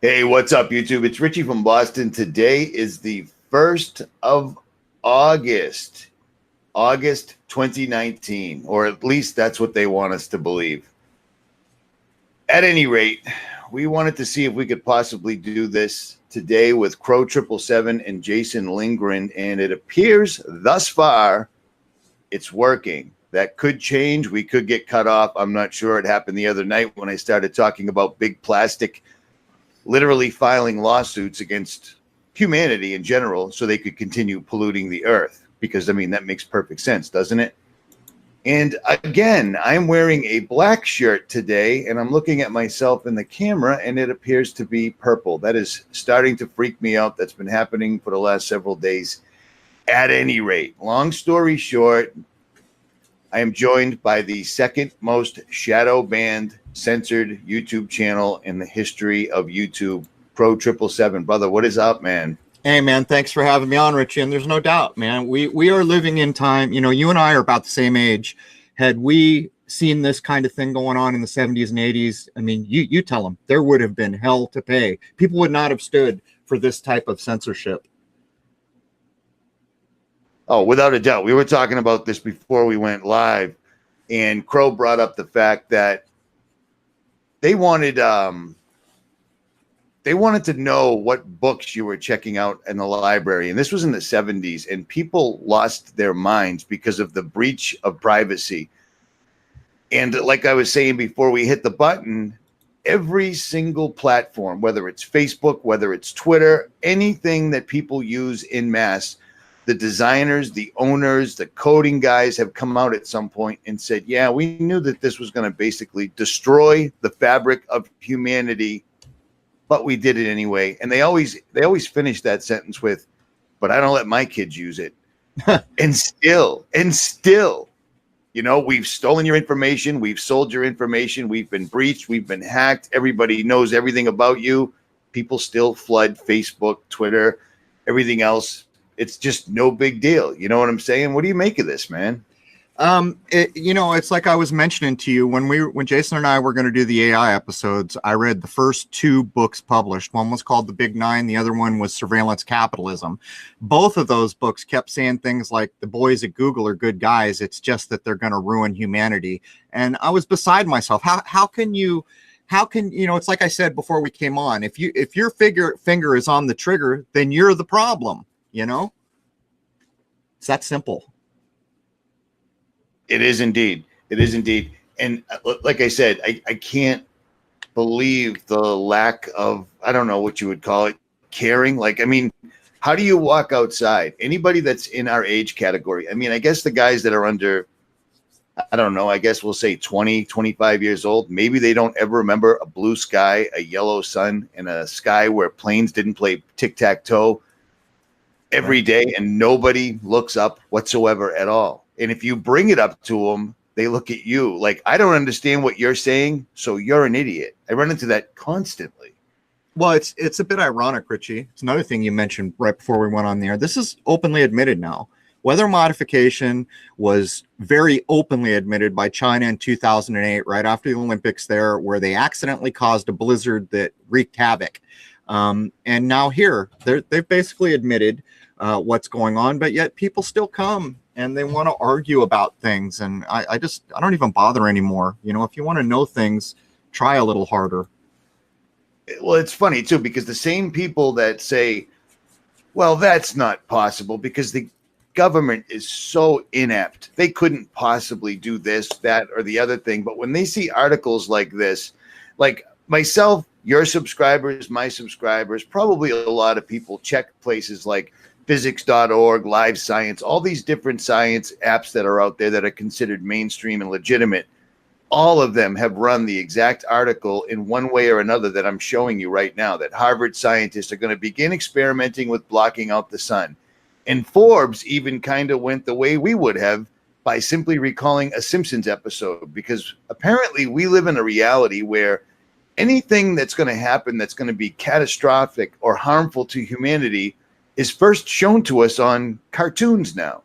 Hey, what's up, YouTube? It's Richie from Boston. Today is the 1st of August, August 2019, or at least that's what they want us to believe. At any rate, we wanted to see if we could possibly do this today with 𝗦𝗵𝗿𝗀𝗀 and Jason Lindgren, and it appears thus far it's working. That could change. We could get cut off. I'm not sure. It happened the other night when I started talking about big plastic literally filing lawsuits against humanity in general so they could continue polluting the earth. Because, I mean, that makes perfect sense, doesn't it? And again, I'm wearing a black shirt today, and I'm looking at myself in the camera, and it appears to be purple. That is starting to freak me out. That's been happening for the last several days. At any rate, long story short, I am joined by the second most shadow banned censored YouTube channel in the history of YouTube, 𝗦𝗵𝗿𝗀𝗀. Brother, what is up, man? Hey, man, thanks for having me on, Richie. And there's no doubt, man, we are living in time. You know, you and I are about the same age. Had we seen this kind of thing going on in the 70s and 80s, I mean, you tell them, there would have been hell to pay. People would not have stood for this type of censorship. Oh, without a doubt. We were talking about this before we went live, and Crow brought up the fact that they wanted to know what books you were checking out in the library. And this was in the 70s, and people lost their minds because of the breach of privacy. And like I was saying before we hit the button, every single platform, whether it's Facebook, whether it's Twitter, anything that people use in mass, the designers, the owners, the coding guys have come out at some point and said, yeah, we knew that this was going to basically destroy the fabric of humanity, but we did it anyway. And they always finish that sentence with, but I don't let my kids use it. and still, you know, we've stolen your information. We've sold your information. We've been breached. We've been hacked. Everybody knows everything about you. People still flood Facebook, Twitter, everything else. It's just no big deal. You know what I'm saying? What do you make of this, man? You know, it's like I was mentioning to you when Jason and I were going to do the AI episodes. I read the first two books published. One was called The Big Nine. The other one was Surveillance Capitalism. Both of those books kept saying things like the boys at Google are good guys. It's just that they're going to ruin humanity. And I was beside myself. How can you know, it's like I said before we came on, if your finger is on the trigger, then you're the problem, you know? It's that simple. It is indeed. It is indeed. And like I said, I can't believe the lack of, I don't know what you would call it, caring. Like, I mean, how do you walk outside? Anybody that's in our age category. I mean, I guess the guys that are under, I don't know, I guess we'll say 20, 25 years old. Maybe they don't ever remember a blue sky, a yellow sun, and a sky where planes didn't play tic-tac-toe every day, and nobody looks up whatsoever at all. And if you bring it up to them, they look at you like, I don't understand what you're saying, so you're an idiot. I run into that constantly. Well, it's a bit ironic, Richie. It's another thing you mentioned right before we went on there. This is openly admitted now. Weather modification was very openly admitted by China in 2008, right after the Olympics there, where they accidentally caused a blizzard that wreaked havoc. And now here, they've basically admitted what's going on, but yet people still come and they want to argue about things. And I don't even bother anymore. You know, if you want to know things, try a little harder. Well, it's funny too, because the same people that say, well, that's not possible because the government is so inept, they couldn't possibly do this, that, or the other thing. But when they see articles like this, like myself, your subscribers, my subscribers, probably a lot of people check places like physics.org, Live Science, all these different science apps that are out there that are considered mainstream and legitimate. All of them have run the exact article in one way or another that I'm showing you right now, that Harvard scientists are going to begin experimenting with blocking out the sun. And Forbes even kind of went the way we would have by simply recalling a Simpsons episode, because apparently we live in a reality where anything that's going to happen that's going to be catastrophic or harmful to humanity is first shown to us on cartoons now,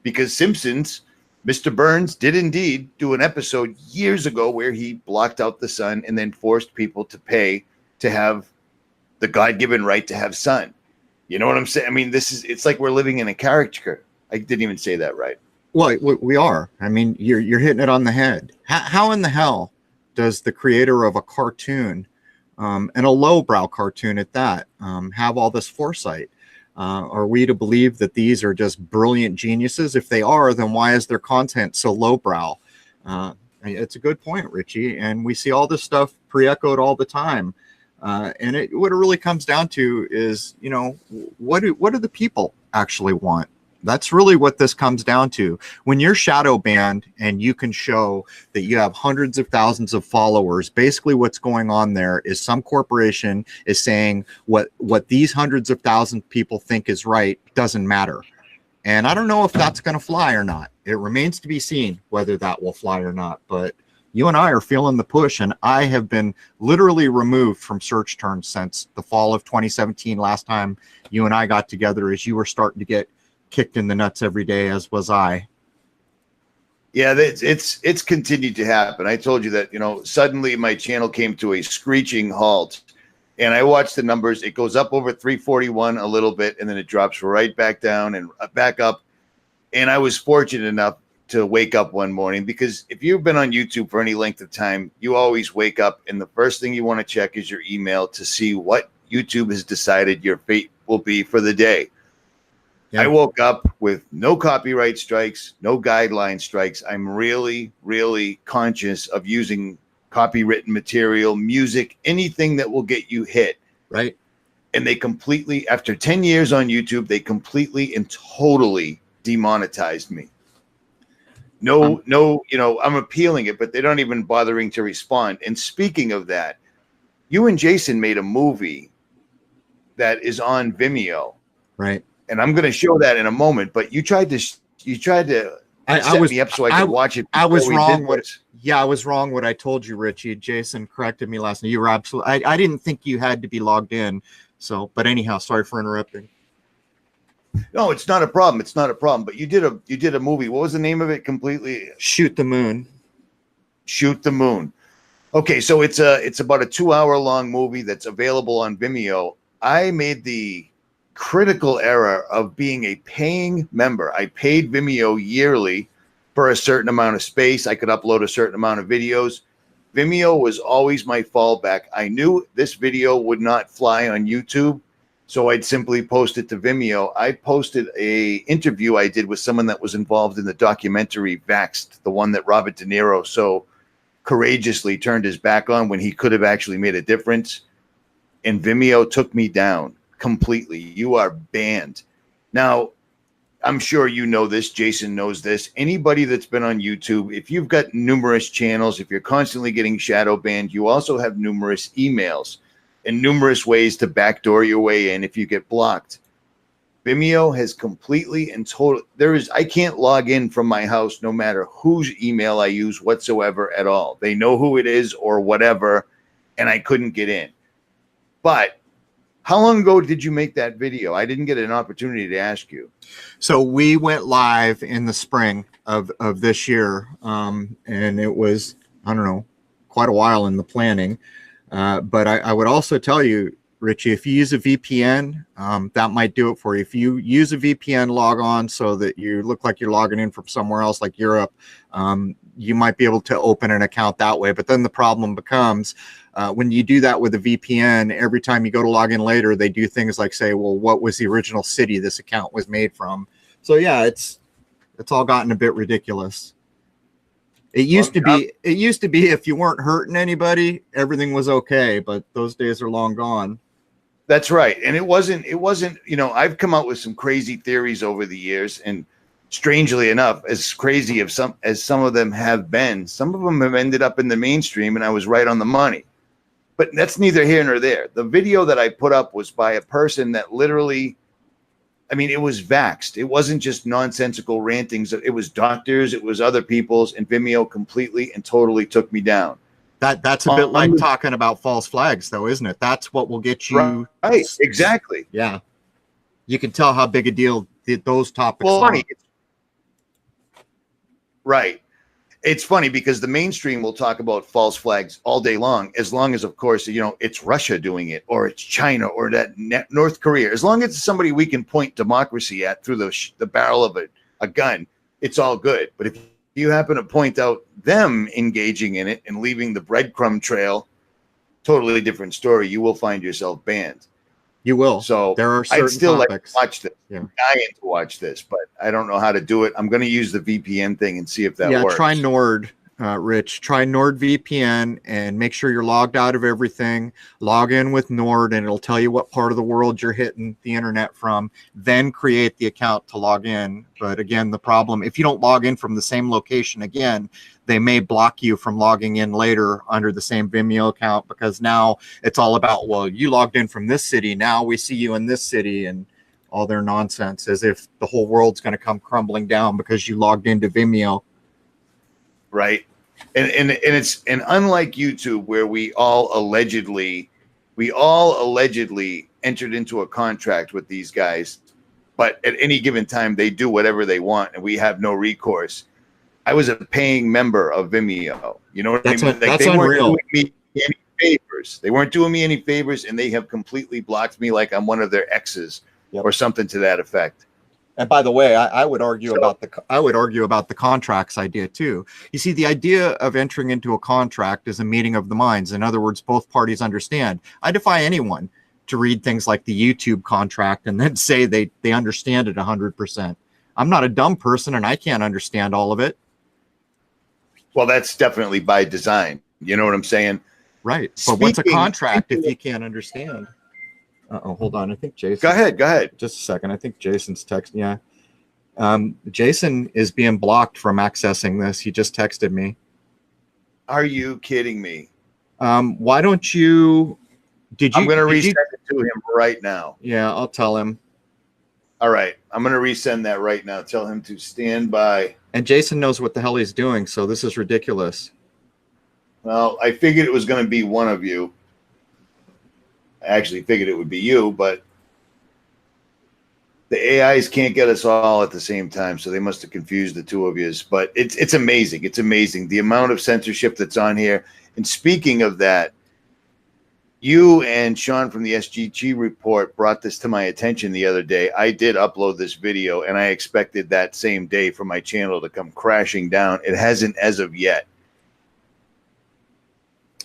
because Simpsons, Mr. Burns did indeed do an episode years ago where he blocked out the sun and then forced people to pay to have the God-given right to have son. You know what I'm saying? I mean, it's like we're living in a caricature. I didn't even say that right. Well, we are. I mean, you're hitting it on the head. How in the hell does the creator of a cartoon, and a lowbrow cartoon at that, have all this foresight? Are we to believe that these are just brilliant geniuses? If they are, then why is their content so lowbrow? It's a good point, Richie. And we see all this stuff pre-echoed all the time. And what it really comes down to is, you know, what do the people actually want? That's really what this comes down to. When you're shadow banned and you can show that you have hundreds of thousands of followers, basically what's going on there is some corporation is saying what these hundreds of thousands of people think is right doesn't matter. And I don't know if that's going to fly or not. It remains to be seen whether that will fly or not. But you and I are feeling the push, and I have been literally removed from search terms since the fall of 2017. Last time you and I got together, as you were starting to get kicked in the nuts every day, as was I. Yeah, it's continued to happen. I told you that, you know, suddenly my channel came to a screeching halt, and I watched the numbers. It goes up over 341 a little bit, and then it drops right back down and back up. And I was fortunate enough to wake up one morning, because if you've been on YouTube for any length of time, you always wake up and the first thing you want to check is your email to see what YouTube has decided your fate will be for the day. Yeah. I woke up with no copyright strikes, no guideline strikes. I'm really, really conscious of using copywritten material, music, anything that will get you hit. Right. And they completely, after 10 years on YouTube, they completely and totally demonetized me. No, you know, I'm appealing it, but they're not even bothering to respond. And speaking of that, you and Jason made a movie that is on Vimeo. Right. And I'm going to show that in a moment, but you tried to set me up so I could watch it. I was wrong. I was wrong what I told you, Richie. Jason corrected me last night. You were absolutely, I didn't think you had to be logged in. So, but anyhow, sorry for interrupting. No, it's not a problem. It's not a problem. But you did a movie. What was the name of it completely? Shoot the Moon. Shoot the Moon. Okay, so it's about a 2-hour-long movie that's available on Vimeo. I made the critical error of being a paying member. I paid Vimeo yearly for a certain amount of space. I could upload a certain amount of videos. Vimeo was always my fallback. I knew this video would not fly on YouTube, so I'd simply post it to Vimeo. I posted a interview I did with someone that was involved in the documentary Vaxxed, the one that Robert De Niro so courageously turned his back on when he could have actually made a difference. And Vimeo took me down completely. You are banned. Now, I'm sure you know this. Jason knows this. Anybody that's been on YouTube, if you've got numerous channels, if you're constantly getting shadow banned, you also have numerous emails and numerous ways to backdoor your way in if you get blocked. Vimeo has completely and totally, I can't log in from my house no matter whose email I use whatsoever at all. They know who it is or whatever, and I couldn't get in. But how long ago did you make that video? I didn't get an opportunity to ask you. So we went live in the spring of this year, and it was, I don't know, quite a while in the planning. But I would also tell you, Richie, if you use a VPN, that might do it for you. If you use a VPN, log on so that you look like you're logging in from somewhere else like Europe, you might be able to open an account that way. But then the problem becomes when you do that with a VPN, every time you go to log in later, they do things like say, well, what was the original city this account was made from? So yeah, it's all gotten a bit ridiculous. It used to be if you weren't hurting anybody, everything was okay, but those days are long gone. That's right. And it wasn't, you know, I've come out with some crazy theories over the years, and strangely enough, as crazy as some of them have been, some of them have ended up in the mainstream, and I was right on the money. But that's neither here nor there. The video that I put up was by a person that literally, I mean, it was vaxxed. It wasn't just nonsensical rantings. It was doctors, it was other people's, and Vimeo completely and totally took me down. That's a bit like talking about false flags, though, isn't it? That's what will get you. Right, exactly. Yeah. You can tell how big a deal those topics are. Right. It's funny because the mainstream will talk about false flags all day long, as long as, of course, you know, it's Russia doing it, or it's China, or that North Korea. As long as it's somebody we can point democracy at through the barrel of a gun, it's all good. But if you happen to point out them engaging in it and leaving the breadcrumb trail, totally different story. You will find yourself banned. You will. So there are certain I'd still topics. like to watch this. Yeah. I'm dying to watch this, but I don't know how to do it. I'm going to use the VPN thing and see if that works. Try Nord, Rich. Try NordVPN and make sure you're logged out of everything. Log in with Nord, and it'll tell you what part of the world you're hitting the internet from. Then create the account to log in. But again, the problem, if you don't log in from the same location again, they may block you from logging in later under the same Vimeo account, because now it's all about, well, you logged in from this city, now we see you in this city, and all their nonsense, as if the whole world's going to come crumbling down because you logged into Vimeo. Right. And unlike YouTube, where we all allegedly entered into a contract with these guys, but at any given time they do whatever they want and we have no recourse. I was a paying member of Vimeo. You know what I mean? Like, that's they unreal. weren't doing me any favors. They weren't doing me any favors, and they have completely blocked me like I'm one of their exes. Yep. Or something to that effect. And by the way, I would argue about the contracts idea too. You see, the idea of entering into a contract is a meeting of the minds. In other words, both parties understand. I defy anyone to read things like the YouTube contract and then say they understand it 100%. I'm not a dumb person, and I can't understand all of it. Well, that's definitely by design. You know what I'm saying? Right. But what's a contract if you can't understand? Uh-oh, hold on. I think Jason. Go ahead. Just a second. I think Jason's texting. Yeah. Jason is being blocked from accessing this. He just texted me. Are you kidding me? Why don't you? I'm going to resend it to him right now. Yeah, I'll tell him. All right. I'm going to resend that right now. Tell him to stand by. And Jason knows what the hell he's doing, so this is ridiculous. Well, I figured it was going to be one of you. I actually figured it would be you, but the AIs can't get us all at the same time, so they must have confused the two of you. But it's amazing. It's amazing the amount of censorship that's on here. And speaking of that, you and Sean from the SGG report brought this to my attention the other day. I did upload this video, and I expected that same day for my channel to come crashing down. It hasn't as of yet.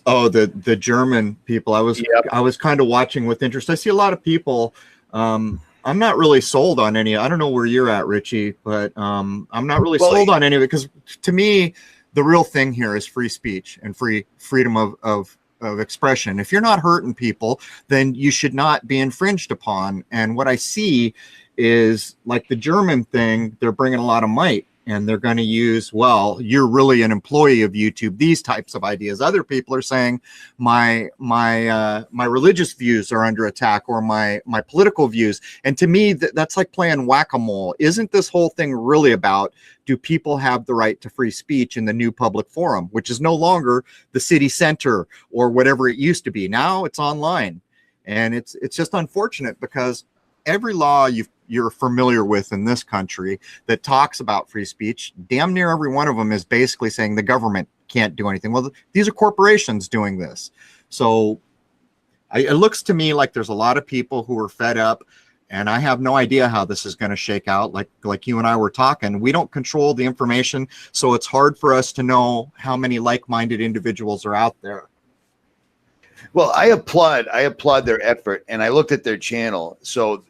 Oh, the German people. I was kind of watching with interest. I see a lot of people. I'm not really sold on any. I don't know where you're at, Richie, but I'm not really sold on any of it, because to me, the real thing here is free speech and freedom of expression. If you're not hurting people, then you should not be infringed upon. And what I see is, like the German thing, they're bringing a lot of might. And they're going to use, well, you're really an employee of YouTube, these types of ideas. Other people are saying my religious views are under attack, or my political views. And to me, that's like playing whack-a-mole. Isn't this whole thing really about, do people have the right to free speech in the new public forum, which is no longer the city center or whatever it used to be? Now it's online. And it's just unfortunate, because every law you're familiar with in this country that talks about free speech, damn near every one of them is basically saying the government can't do anything. Well, these are corporations doing this. So it looks to me like there's a lot of people who are fed up, and I have no idea how this is going to shake out. Like you and I were talking, we don't control the information, so it's hard for us to know how many like-minded individuals are out there. Well, I applaud their effort, and I looked at their channel. So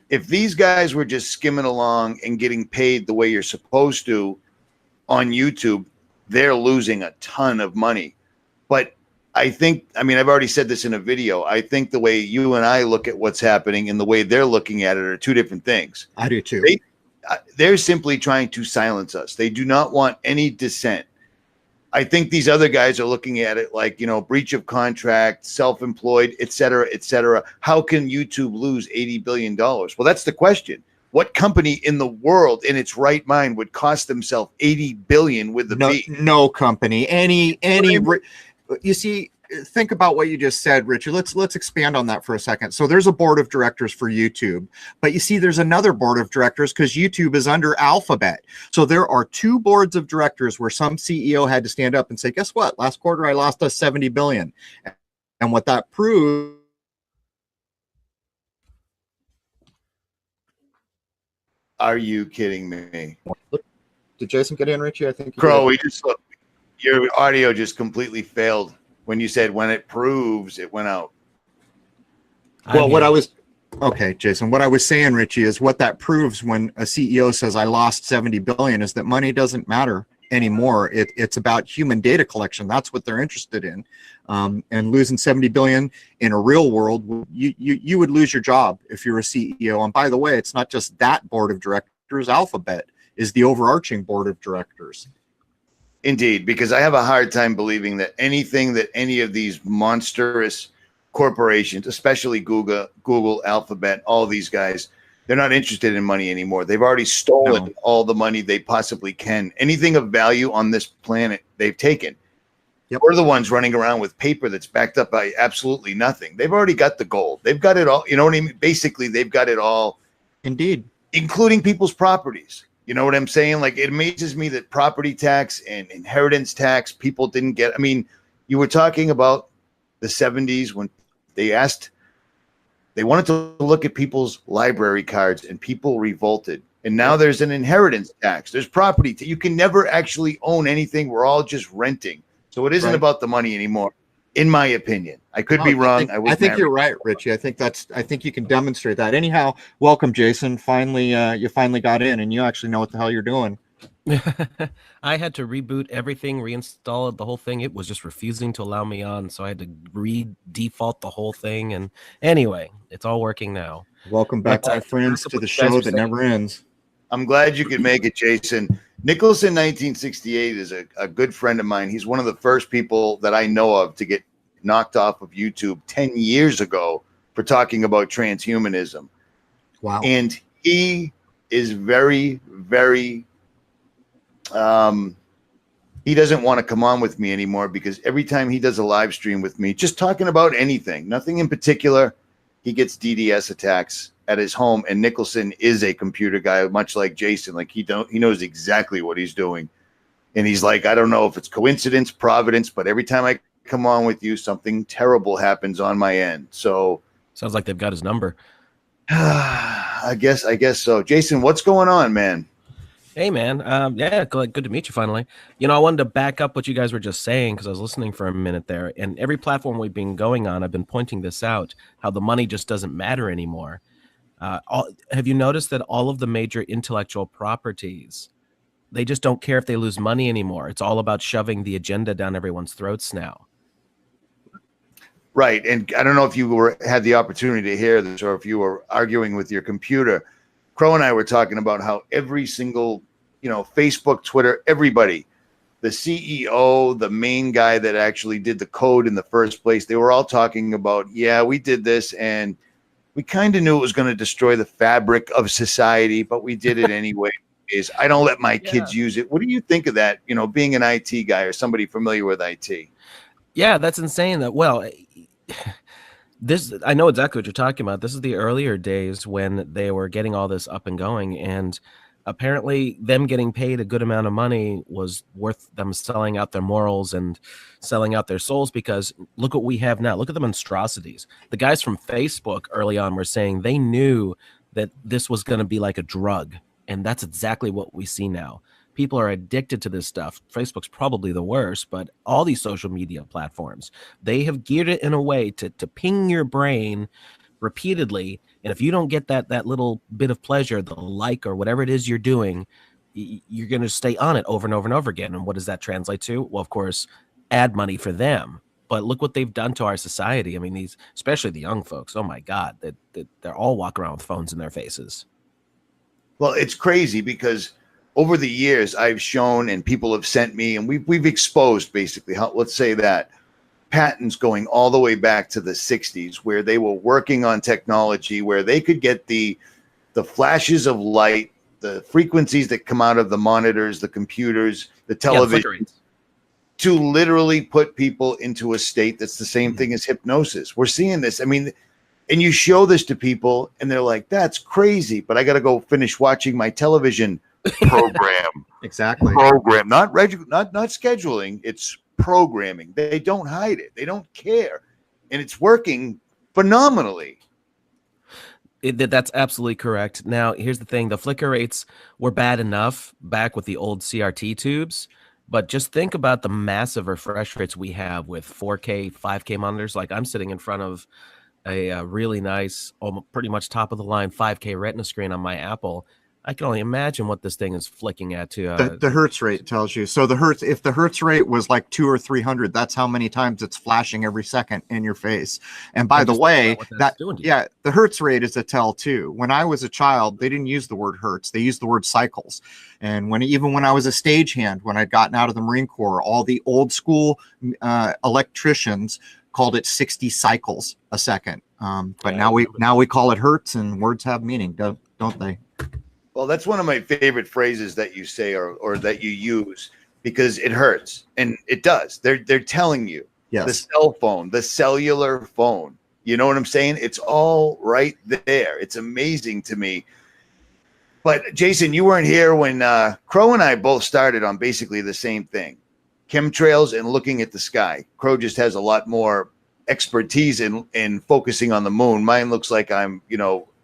if these guys were just skimming along and getting paid the way you're supposed to on YouTube, they're losing a ton of money. But I've already said this in a video. I think the way you and I look at what's happening and the way they're looking at it are two different things. I do too. They're simply trying to silence us. They do not want any dissent. I think these other guys are looking at it like, breach of contract, self-employed, et cetera, et cetera. How can YouTube lose $80 billion? Well, that's the question. What company in the world in its right mind would cost themselves $80 billion with the B? No company. You see, think about what you just said, Richard. Let's expand on that for a second. So there's a board of directors for YouTube, but you see there's another board of directors because YouTube is under Alphabet. So there are two boards of directors where some CEO had to stand up and say, guess what? Last quarter, I lost us 70 billion. And what that proves. Are you kidding me? Did Jason get in, Richie? I think Crow, we just look. Your audio just completely failed when you said when it proves it went out. Well, okay, Jason, what I was saying, Richie, is what that proves when a CEO says I lost 70 billion is that money doesn't matter anymore. It's about human data collection. That's what they're interested in. And losing 70 billion in a real world, you would lose your job if you're a CEO. And by the way, it's not just that board of directors. Alphabet is the overarching board of directors. Indeed, because I have a hard time believing that anything that any of these monstrous corporations, especially Google, Alphabet, all these guys, they're not interested in money anymore. They've already stolen all the money they possibly can. Anything of value on this planet, they've taken. Yep. We're the ones running around with paper that's backed up by absolutely nothing. They've already got the gold. They've got it all. You know what I mean? Basically, they've got it all. Indeed. Including people's properties. You know what I'm saying? Like, it amazes me that property tax and inheritance tax people didn't get. I mean, you were talking about the 70s when they wanted to look at people's library cards and people revolted. And now there's an inheritance tax. There's property. You can never actually own anything. We're all just renting. So it isn't about the money anymore, in my opinion. I could be wrong. I think you're right, Richie. I think you can demonstrate that. Anyhow, welcome, Jason. Finally, you finally got in, and you actually know what the hell you're doing. I had to reboot everything, reinstall the whole thing. It was just refusing to allow me on, so I had to re-default the whole thing. And anyway, it's all working now. Welcome back, my friends, to the show that never ends. I'm glad you could make it, Jason. Nicholson 1968 is a good friend of mine. He's one of the first people that I know of to get knocked off of YouTube 10 years ago for talking about transhumanism. Wow. And he is very, very, he doesn't want to come on with me anymore because every time he does a live stream with me, just talking about anything, nothing in particular, he gets DDS attacks at his home. And Nicholson is a computer guy, much like Jason. Like he knows exactly what he's doing. And he's like, I don't know if it's coincidence, providence, but every time I come on with you, something terrible happens on my end. So sounds like they've got his number. I guess so. Jason, what's going on, man? Hey, man. Yeah, good to meet you finally. You know, I wanted to back up what you guys were just saying because I was listening for a minute there. And every platform we've been going on, I've been pointing this out, how the money just doesn't matter anymore. Have you noticed that all of the major intellectual properties, they just don't care if they lose money anymore? It's all about shoving the agenda down everyone's throats now. Right. And I don't know if you had the opportunity to hear this or if you were arguing with your computer. Crow and I were talking about how every single, Facebook, Twitter, everybody, the CEO, the main guy that actually did the code in the first place, they were all talking about, yeah, we did this and we kind of knew it was going to destroy the fabric of society, but we did it anyway. I don't let my kids use it. What do you think of that, being an IT guy or somebody familiar with IT? Yeah, that's insane. I know exactly what you're talking about. This is the earlier days when they were getting all this up and going, and apparently them getting paid a good amount of money was worth them selling out their morals and selling out their souls, because look what we have now. Look at the monstrosities. The guys from Facebook early on were saying they knew that this was going to be like a drug, and that's exactly what we see now. People are addicted to this stuff. Facebook's probably the worst, but all these social media platforms, they have geared it in a way to ping your brain repeatedly. And if you don't get that little bit of pleasure, the like or whatever it is you're doing, you're going to stay on it over and over and over again. And what does that translate to? Well, of course, ad money for them. But look what they've done to our society. I mean, especially the young folks. Oh my God, they're all walking around with phones in their faces. Well, it's crazy because over the years, I've shown and people have sent me, and we've exposed basically how, let's say that, patents going all the way back to the 60s, where they were working on technology where they could get the flashes of light, the frequencies that come out of the monitors, the computers, the television, to literally put people into a state that's the same thing as hypnosis. We're seeing this. I mean, and you show this to people and they're like, that's crazy, but I got to go finish watching my television program. Exactly. Program, not scheduling. It's programming. They don't hide it. They don't care. And it's working phenomenally. That's absolutely correct. Now, here's the thing. The flicker rates were bad enough back with the old CRT tubes, but just think about the massive refresh rates we have with 4K, 5K monitors. Like I'm sitting in front of a really nice, pretty much top of the line 5K Retina screen on my Apple. I can only imagine what this thing is flicking at to the hertz rate tells you. So the hertz, if the hertz rate was like 200 or 300, that's how many times it's flashing every second in your face. And by the way, the hertz rate is a tell too. When I was a child, they didn't use the word hertz; they used the word cycles. And even when I was a stagehand, when I'd gotten out of the Marine Corps, all the old school electricians called it 60 cycles a second. But now we call it hertz, and words have meaning, don't they? Well, that's one of my favorite phrases that you say or that you use, because it hurts, and it does. They're telling you. Yes. The cell phone, the cellular phone. You know what I'm saying? It's all right there. It's amazing to me. But Jason, you weren't here when Crow and I both started on basically the same thing. Chemtrails and looking at the sky. Crow just has a lot more expertise in focusing on the moon. Mine looks like I'm,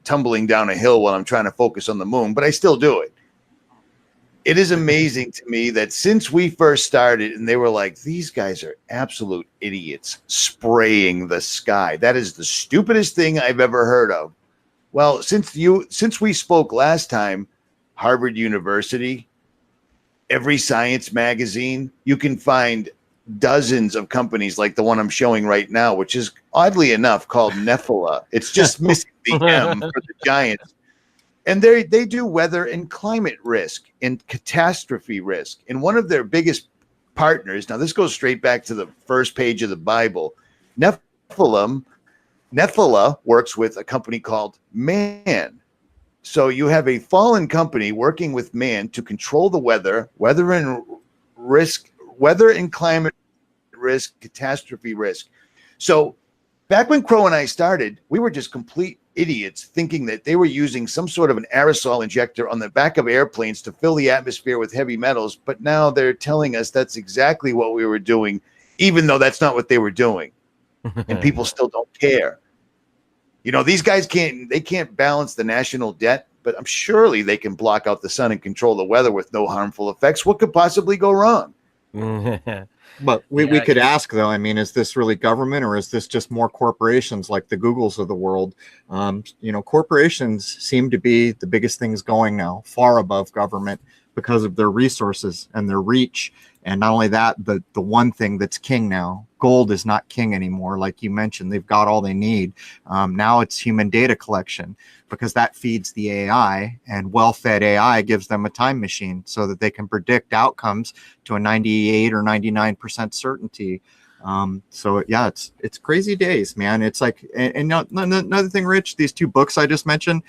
tumbling down a hill while I'm trying to focus on the moon, but I still do it. It is amazing to me that since we first started and they were like, these guys are absolute idiots spraying the sky. That is the stupidest thing I've ever heard of. Well, since we spoke last time, Harvard University, every science magazine, you can find dozens of companies like the one I'm showing right now, which is oddly enough called 𝗦𝗵𝗿𝗂𝗱. It's just missing the M for the giants. And they do weather and climate risk and catastrophe risk. And one of their biggest partners, now this goes straight back to the first page of the Bible, 𝗦𝗵𝗿𝗂𝗱 works with a company called man. So you have a fallen company working with man to control the weather and climate risk, catastrophe risk. So back when Crow and I started, we were just complete idiots thinking that they were using some sort of an aerosol injector on the back of airplanes to fill the atmosphere with heavy metals. But now they're telling us that's exactly what we were doing, even though that's not what they were doing. And people still don't care. These guys can't balance the national debt, but I'm surely they can block out the sun and control the weather with no harmful effects. What could possibly go wrong? But we could ask, though, I mean, is this really government, or is this just more corporations like the Googles of the world? Corporations seem to be the biggest things going now, far above government, because of their resources and their reach. And not only that, the one thing that's king now, gold is not king anymore. Like you mentioned, they've got all they need. Now it's human data collection, because that feeds the AI, and well-fed AI gives them a time machine so that they can predict outcomes to a 98 or 99% certainty. So yeah, it's crazy days, man. It's like, and another thing, Rich, these two books I just mentioned,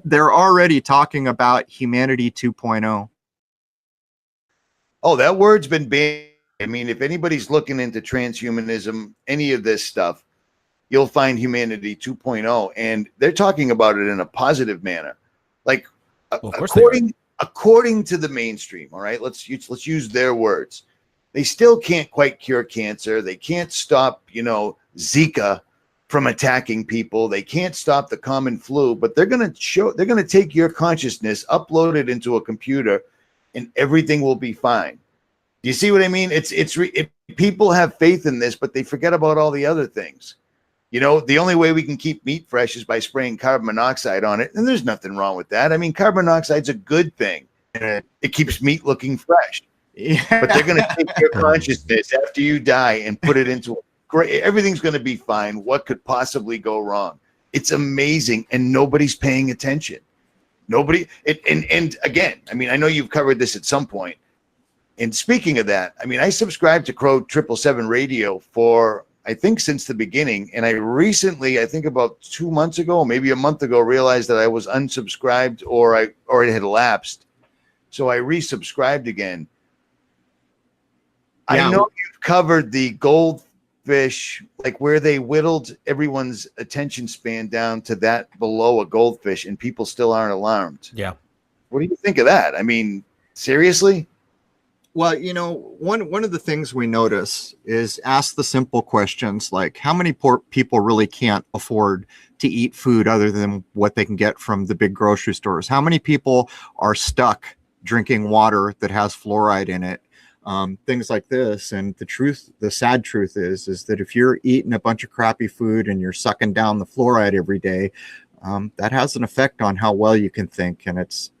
they're already talking about humanity 2.0. Oh, that word's been banned. I mean, if anybody's looking into transhumanism, any of this stuff, you'll find humanity 2.0, and they're talking about it in a positive manner. Like, according to the mainstream, all right, let's use their words. They still can't quite cure cancer. They can't stop, Zika from attacking people. They can't stop the common flu, but they're going to take your consciousness, upload it into a computer, and everything will be fine. Do you see what I mean? People have faith in this, but they forget about all the other things. The only way we can keep meat fresh is by spraying carbon monoxide on it. And there's nothing wrong with that. I mean, carbon monoxide's a good thing. It keeps meat looking fresh. Yeah. But they're going to take your consciousness after you die and put it into everything's going to be fine. What could possibly go wrong? It's amazing. And nobody's paying attention. Nobody. And again, I mean, I know you've covered this at some point. And speaking of that, I mean, I subscribed to Crow 777 Radio for, I think, since the beginning. And I recently, I think about 2 months ago, maybe a month ago, realized that I was unsubscribed or it had lapsed. So I resubscribed again. I know you've covered the goldfish, like where they whittled everyone's attention span down to that below a goldfish, and people still aren't alarmed. Yeah. What do you think of that? I mean, seriously? Well, one of the things we notice is ask the simple questions like how many poor people really can't afford to eat food other than what they can get from the big grocery stores? How many people are stuck drinking water that has fluoride in it? Things like this. And the sad truth is that if you're eating a bunch of crappy food and you're sucking down the fluoride every day, that has an effect on how well you can think. And it's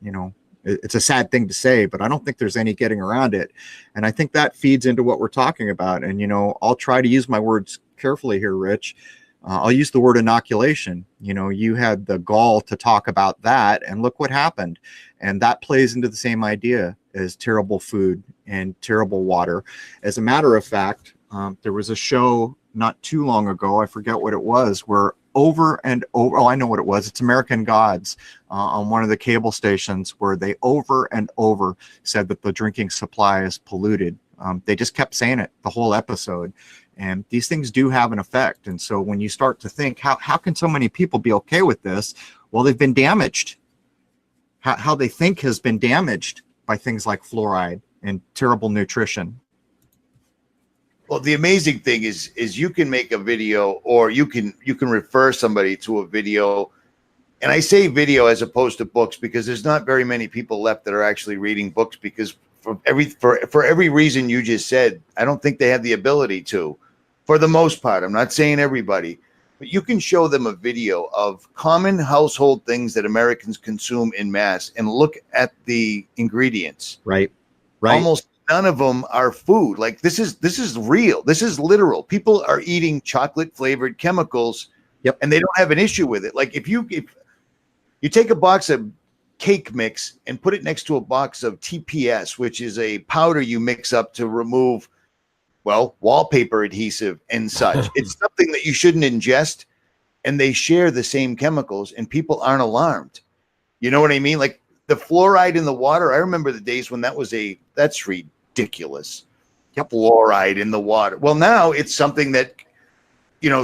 a sad thing to say, but I don't think there's any getting around it. And I think that feeds into what we're talking about. And, I'll try to use my words carefully here, Rich. I'll use the word inoculation. You had the gall to talk about that, and look what happened. And that plays into the same idea as terrible food and terrible water. As a matter of fact, there was a show not too long ago, I forget what it was, where over and over, I know what it was. It's American Gods on one of the cable stations, where they over and over said that the drinking supply is polluted. They just kept saying it the whole episode. And these things do have an effect. And so when you start to think, how can so many people be okay with this? Well, they've been damaged. How they think has been damaged by things like fluoride and terrible nutrition. Well, the amazing thing is you can make a video, or you can refer somebody to a video. And I say video as opposed to books because there's not very many people left that are actually reading books, because for every reason you just said, I don't think they have the ability to, for the most part. I'm not saying everybody, but you can show them a video of common household things that Americans consume in mass and look at the ingredients. Right. Almost none of them are food. Like this is real. This is literal. People are eating chocolate flavored chemicals. Yep. And they don't have an issue with it. Like if you take a box of cake mix and put it next to a box of TPS, which is a powder you mix up to remove, wallpaper adhesive and such. It's something that you shouldn't ingest, and they share the same chemicals, and people aren't alarmed. You know what I mean? Like the fluoride in the water. I remember the days when that's ridiculous. Yep. Fluoride in the water. Well, now it's something that,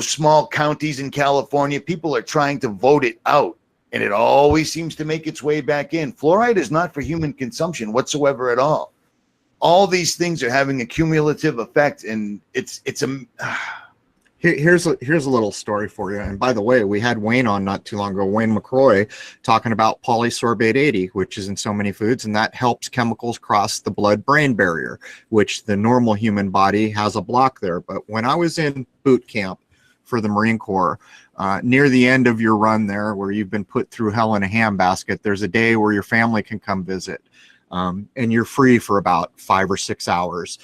small counties in California, people are trying to vote it out, and it always seems to make its way back in. Fluoride is not for human consumption whatsoever at all. All these things are having a cumulative effect, and it's Here's a little story for you. And by the way, we had Wayne on not too long ago, 𝗦𝗵𝗿𝗀𝗀, talking about polysorbate 80, which is in so many foods, and that helps chemicals cross the blood-brain barrier, which the normal human body has a block there. But when I was in boot camp for the Marine Corps, near the end of your run there, where you've been put through hell in a handbasket, there's a day where your family can come visit. And you're free for about 5 or 6 hours.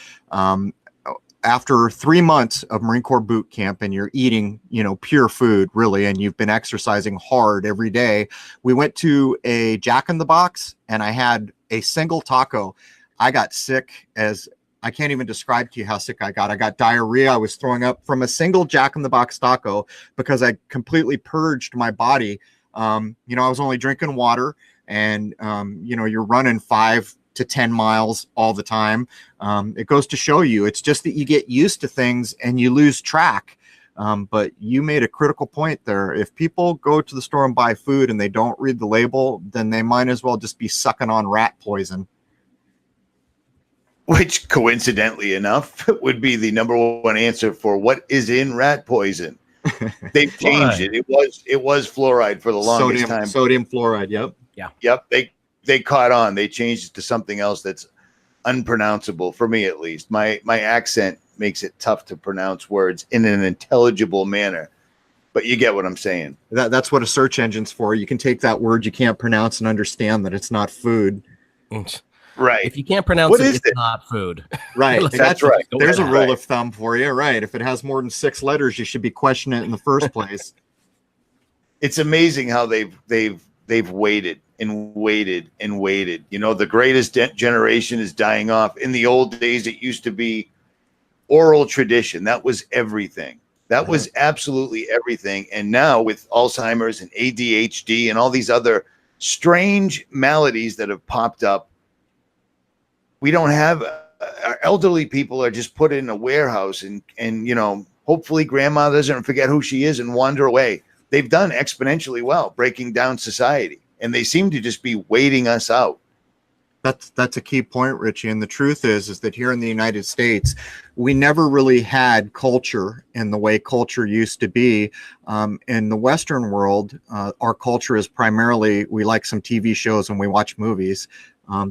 After 3 months of Marine Corps boot camp, and you're eating, pure food really, and you've been exercising hard every day, we went to a Jack in the Box, and I had a single taco. I got sick as I can't even describe to you how sick I got. I got diarrhea. I was throwing up from a single Jack in the Box taco because I completely purged my body. I was only drinking water. And, you're running 5 to 10 miles all the time. It goes to show you, it's just that you get used to things and you lose track. But you made a critical point there. If people go to the store and buy food and they don't read the label, then they might as well just be sucking on rat poison. Which, coincidentally enough, would be the number one answer for what is in rat poison. They've changed it. It was fluoride for the longest time. Sodium fluoride. Yep. Yeah. Yep. They caught on. They changed it to something else that's unpronounceable, for me at least. My accent makes it tough to pronounce words in an intelligible manner. But you get what I'm saying. That's what a search engine's for. You can take that word you can't pronounce and understand that it's not food. Right. If you can't pronounce it's not food. Right. That's right. There's a rule of thumb for you. Right. If it has more than 6 letters, you should be questioning it in the first place. It's amazing how they've waited and waited and waited. The greatest generation is dying off. In the old days, it used to be oral tradition. That was everything. That was absolutely everything. And now with Alzheimer's and ADHD and all these other strange maladies that have popped up, we don't have our elderly people are just put in a warehouse and you know, hopefully grandma doesn't forget who she is and wander away. They've done exponentially well breaking down society, and they seem to just be waiting us out. That's a key point, Richie. And the truth is that here in the United States, we never really had culture in the way culture used to be. In the Western world, our culture is primarily, we like some TV shows and we watch movies.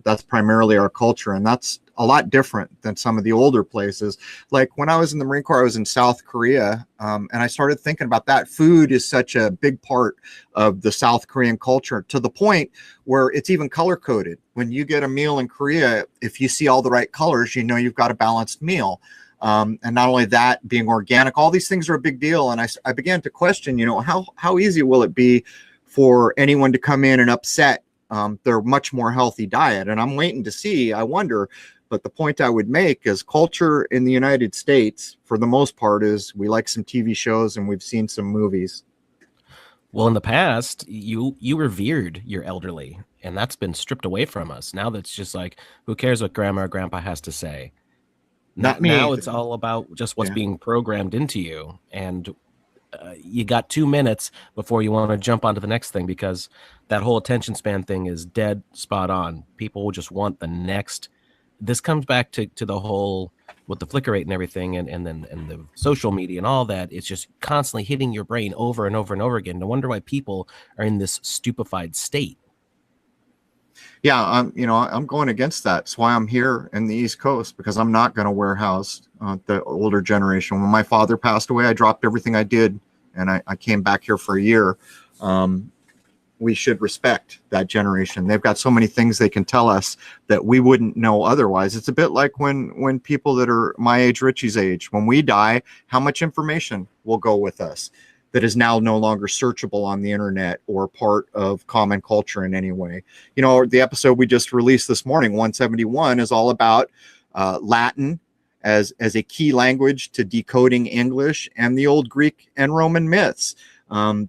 That's primarily our culture. And that's a lot different than some of the older places. Like when I was in the Marine Corps, I was in South Korea, and I started thinking about that. Food is such a big part of the South Korean culture, to the point where it's even color coded. When you get a meal in Korea, if you see all the right colors, you know you've got a balanced meal. And not only that, being organic, all these things are a big deal. And I began to question, you know, how easy will it be for anyone to come in and upset their much more healthy diet? And I'm waiting to see, I wonder. But the point I would make is culture in the United States, for the most part, is we like some TV shows and we've seen some movies. Well, in the past, you revered your elderly, and that's been stripped away from us. Now that's just like, who cares what grandma or grandpa has to say? Not me. Now it's all about just what's being programmed into you. And you got 2 minutes before you want to jump onto the next thing, because that whole attention span thing is dead spot on. People will just want the next. This comes back to the whole with the flicker rate and everything, and the social media and all that. It's just constantly hitting your brain over and over and over again. No wonder why people are in this stupefied state. Yeah, I'm going against that. That's why I'm here in the East Coast, because I'm not going to warehouse the older generation. When my father passed away, I dropped everything I did, and I came back here for a year. We should respect that generation. They've got so many things they can tell us that we wouldn't know otherwise. It's a bit like when people that are my age, Richie's age, when we die, how much information will go with us that is now no longer searchable on the internet or part of common culture in any way. You know, the episode we just released this morning, 171, is all about Latin as a key language to decoding English and the old Greek and Roman myths.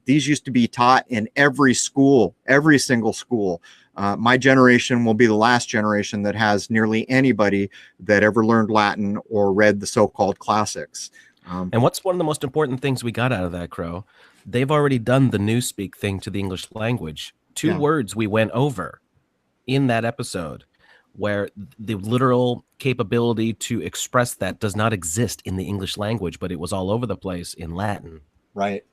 These used to be taught in every school, every single school. My generation will be the last generation that has nearly anybody that ever learned Latin or read the so-called classics. And what's one of the most important things we got out of that, Crow? They've already done the newspeak thing to the English language. Two words we went over in that episode, where the literal capability to express that does not exist in the English language, but it was all over the place in Latin. Right.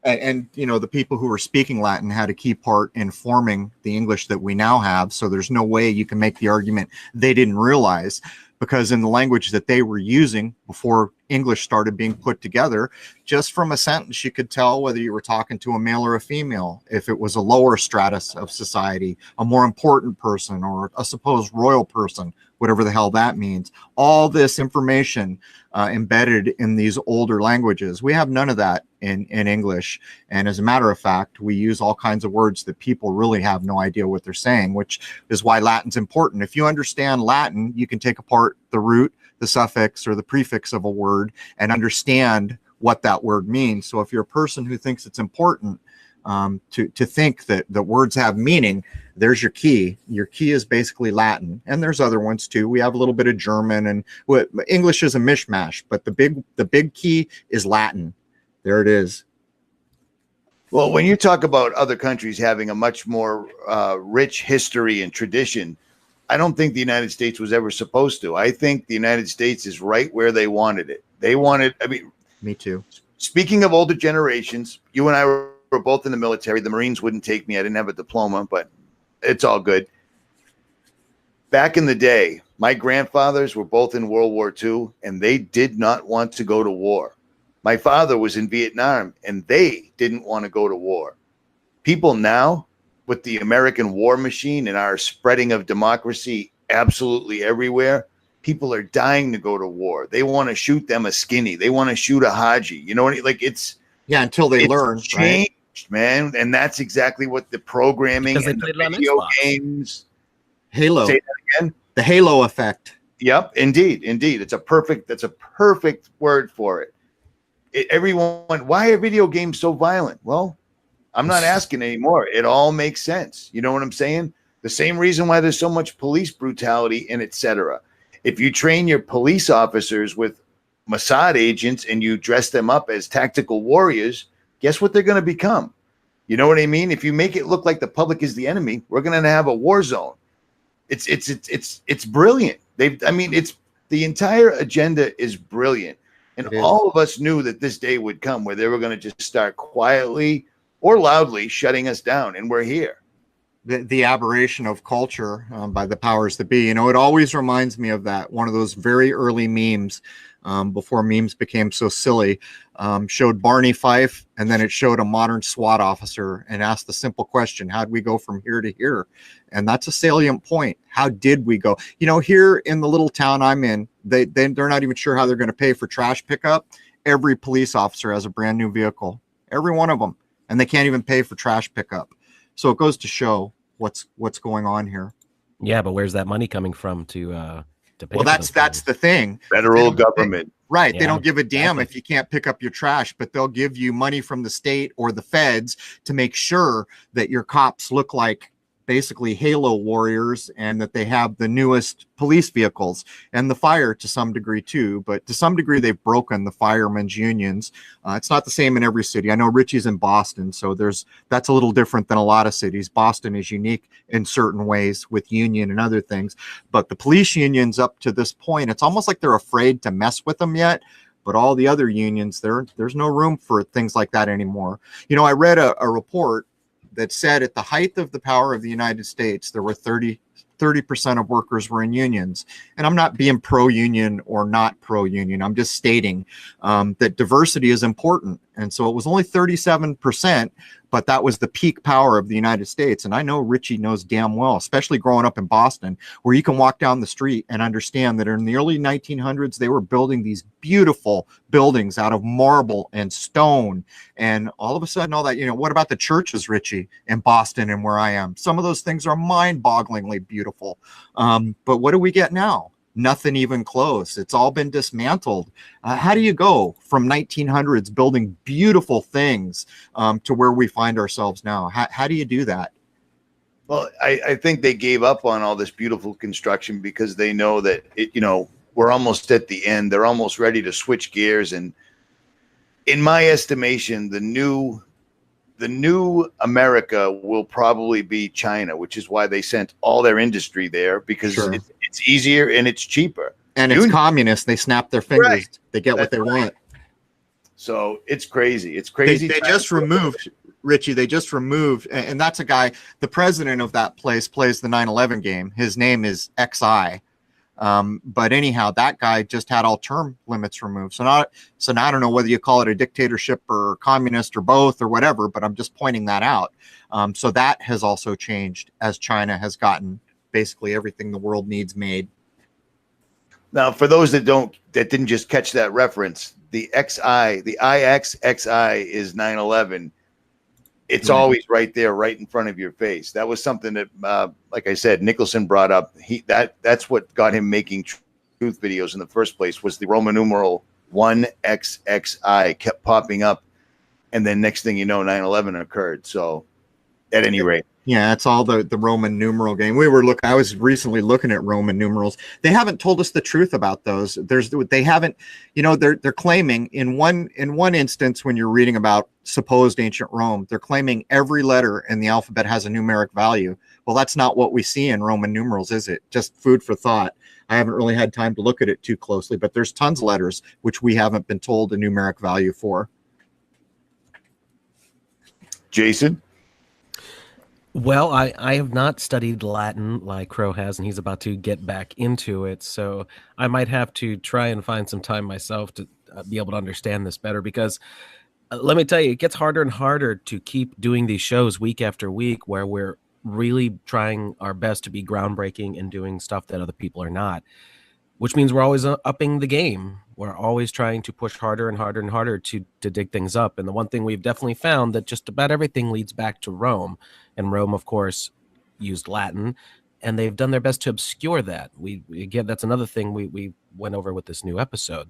And you know, the people who were speaking Latin had a key part in forming the English that we now have. So there's no way you can make the argument they didn't realize, because in the language that they were using before English started being put together, just from a sentence, you could tell whether you were talking to a male or a female, if it was a lower stratus of society, a more important person, or a supposed royal person, whatever the hell that means. All this information embedded in these older languages. We have none of that in English. And as a matter of fact, we use all kinds of words that people really have no idea what they're saying, which is why Latin's important. If you understand Latin, you can take apart the root, the suffix, or the prefix of a word and understand what that word means. So if you're a person who thinks it's important to think that the words have meaning, there's your key. Your key is basically Latin, and there's other ones too. We have a little bit of German, and English is a mishmash, but the big key is Latin. There it is. Well, when you talk about other countries having a much more rich history and tradition, I don't think the United States was ever supposed to. I think the United States is right where they wanted it. They wanted, I mean, me too. Speaking of older generations, you and I were both in the military. The Marines wouldn't take me. I didn't have a diploma, but it's all good. Back in the day, my grandfathers were both in World War II, and they did not want to go to war. My father was in Vietnam, and they didn't want to go to war. People now, with the American war machine and our spreading of democracy absolutely everywhere, people are dying to go to war. They want to shoot them a skinny. They want to shoot a Haji. You know what I mean? Like until they learn, changed, right? Man. And that's exactly what the programming and the video games. Halo. Say that again. The halo effect. Yep, indeed. That's a perfect word for it. Everyone, why are video games so violent? Well, I'm not asking anymore. It all makes sense. You know what I'm saying? The same reason why there's so much police brutality and etc. If you train your police officers with Mossad agents and you dress them up as tactical warriors, guess what they're going to become? You know what I mean? If you make it look like the public is the enemy, we're going to have a war zone. It's brilliant. It's the entire agenda is brilliant. And all of us knew that this day would come where they were going to just start quietly or loudly shutting us down. And we're here. The aberration of culture by the powers that be. You know, it always reminds me of that. One of those very early memes before memes became so silly, showed Barney Fife, and then it showed a modern SWAT officer and asked the simple question, how'd we go from here to here? And that's a salient point. How did we go? You know, here in the little town I'm in, they're not even sure how they're going to pay for trash pickup. Every police officer has a brand new vehicle, every one of them, and they can't even pay for trash pickup. So it goes to show what's going on here. Yeah, but where's that money coming from to pay? Well, that's the thing. Federal government. Right. Yeah, they don't give a damn exactly. if you can't pick up your trash, but they'll give you money from the state or the feds to make sure that your cops look like basically Halo warriors and that they have the newest police vehicles, and the fire to some degree too. But to some degree, they've broken the firemen's unions. It's not the same in every city. I know Richie's in Boston, so that's a little different than a lot of cities. Boston is unique in certain ways with union and other things, but the police unions up to this point, it's almost like they're afraid to mess with them yet. But all the other unions, there's no room for things like that anymore. You know, I read a report that said at the height of the power of the United States, there were 30% of workers were in unions. And I'm not being pro-union or not pro-union. I'm just stating that diversity is important. And so it was only 37%, but that was the peak power of the United States. And I know Richie knows damn well, especially growing up in Boston, where you can walk down the street and understand that in the early 1900s, they were building these beautiful buildings out of marble and stone. And all of a sudden, all that, you know, what about the churches, Richie, in Boston and where I am? Some of those things are mind-bogglingly beautiful. But what do we get now? Nothing even close. It's all been dismantled. How do you go from 1900s building beautiful things to where we find ourselves now? How do you do that? Well, I think they gave up on all this beautiful construction because they know that we're almost at the end. They're almost ready to switch gears. And in my estimation, the new America will probably be China, which is why they sent all their industry there, because Sure. it's easier and it's cheaper. And it's communist. They snap their fingers. Right. They get what they want. So it's crazy. It's crazy. They just removed, Richie, and that's a guy, the president of that place plays the 9/11 game. His name is XI. But anyhow, that guy just had all term limits removed. So now I don't know whether you call it a dictatorship or communist or both or whatever, but I'm just pointing that out. So that has also changed as China has gotten basically everything the world needs made. Now, for those that didn't just catch that reference, the IXXI is 9/11. It's always right there, right in front of your face. That was something that, like I said, Nicholson brought up. That's what got him making truth videos in the first place, was the Roman numeral 1XXI kept popping up. And then next thing you know, 9/11 occurred. So at any rate. Yeah, it's all the Roman numeral game. I was recently looking at Roman numerals. They haven't told us the truth about those. They haven't, they're claiming in one instance, when you're reading about supposed ancient Rome, they're claiming every letter in the alphabet has a numeric value. Well, that's not what we see in Roman numerals, is it? Just food for thought. I haven't really had time to look at it too closely, but there's tons of letters which we haven't been told a numeric value for. Jason? Well, I have not studied Latin like Crow has, and he's about to get back into it. So I might have to try and find some time myself to be able to understand this better, because let me tell you, it gets harder and harder to keep doing these shows week after week where we're really trying our best to be groundbreaking and doing stuff that other people are not, which means we're always upping the game. We're always trying to push harder and harder and harder to dig things up. And the one thing we've definitely found, that just about everything leads back to Rome. And Rome, of course, used Latin, and they've done their best to obscure that. Again, that's another thing we went over with this new episode.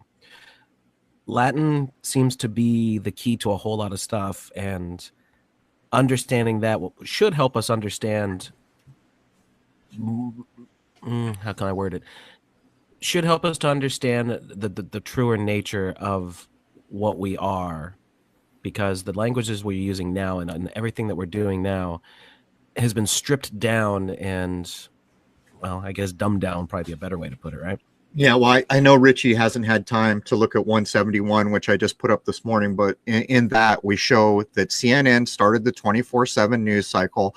Latin seems to be the key to a whole lot of stuff, and understanding that should help us understand, how can I word it? should help us to understand the truer nature of what we are, because the languages we're using now and everything that we're doing now has been stripped down and, well, I guess dumbed down, probably a better way to put it, right? Yeah, well, I know Richie hasn't had time to look at 171, which I just put up this morning, but in that we show that CNN started the 24/7 news cycle.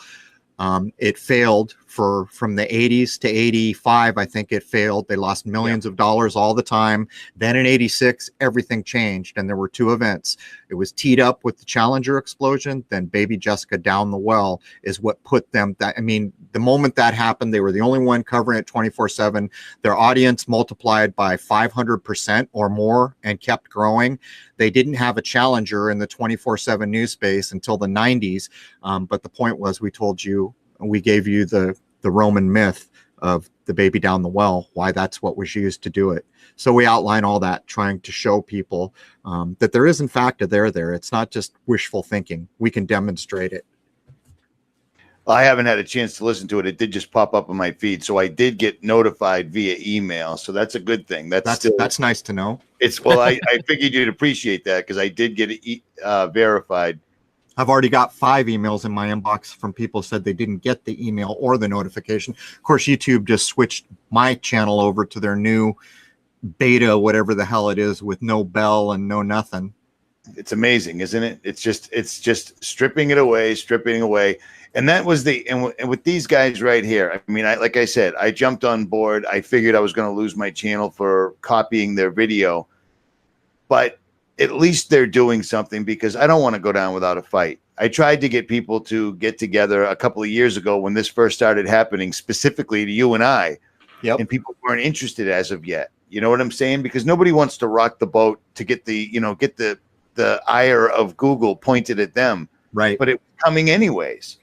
It failed from the 80s to 85. I think it failed. They lost millions of dollars all the time. Then in 86, everything changed, and there were two events. It was teed up with the Challenger explosion. Then baby Jessica down the well is what put them. I mean, the moment that happened, they were the only one covering it 24/7. Their audience multiplied by 500% or more and kept growing. They didn't have a challenger in the 24/7 news space until the 90s. But the point was, we gave you the Roman myth of the baby down the well, why that's what was used to do it. So we outline all that, trying to show people that there is in fact a there. It's not just wishful thinking. We can demonstrate it. I haven't had a chance to listen to it. It did just pop up on my feed, so I did get notified via email. So that's a good thing. That's nice to know. It's well, I figured you'd appreciate that because I did get it verified. I've already got 5 emails in my inbox from people who said they didn't get the email or the notification. Of course, YouTube just switched my channel over to their new beta, whatever the hell it is, with no bell and no nothing. It's amazing, isn't it? It's just stripping it away. And that was and with these guys right here, I mean, like I said, I jumped on board. I figured I was going to lose my channel for copying their video, but at least they're doing something, because I don't want to go down without a fight. I tried to get people to get together a couple of years ago when this first started happening, specifically to you and I, and people weren't interested as of yet. You know what I'm saying? Because nobody wants to rock the boat to get the ire of Google pointed at them. Right. But it was coming anyways.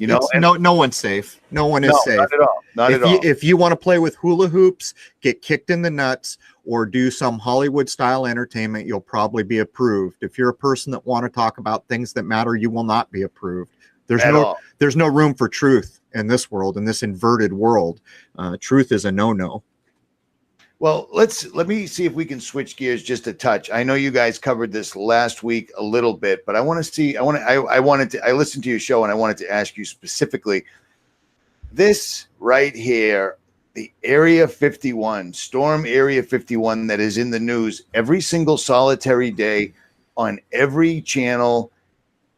No one's safe. No one is safe. Not at all. Not at all. If you want to play with hula hoops, get kicked in the nuts, or do some Hollywood style entertainment, you'll probably be approved. If you're a person that want to talk about things that matter, you will not be approved. There's no room for truth in this world, in this inverted world. Truth is a no-no. Well, let me see if we can switch gears just a touch. I know you guys covered this last week a little bit, but I listened to your show and I wanted to ask you specifically this right here, the Area 51, Storm Area 51, that is in the news every single solitary day on every channel,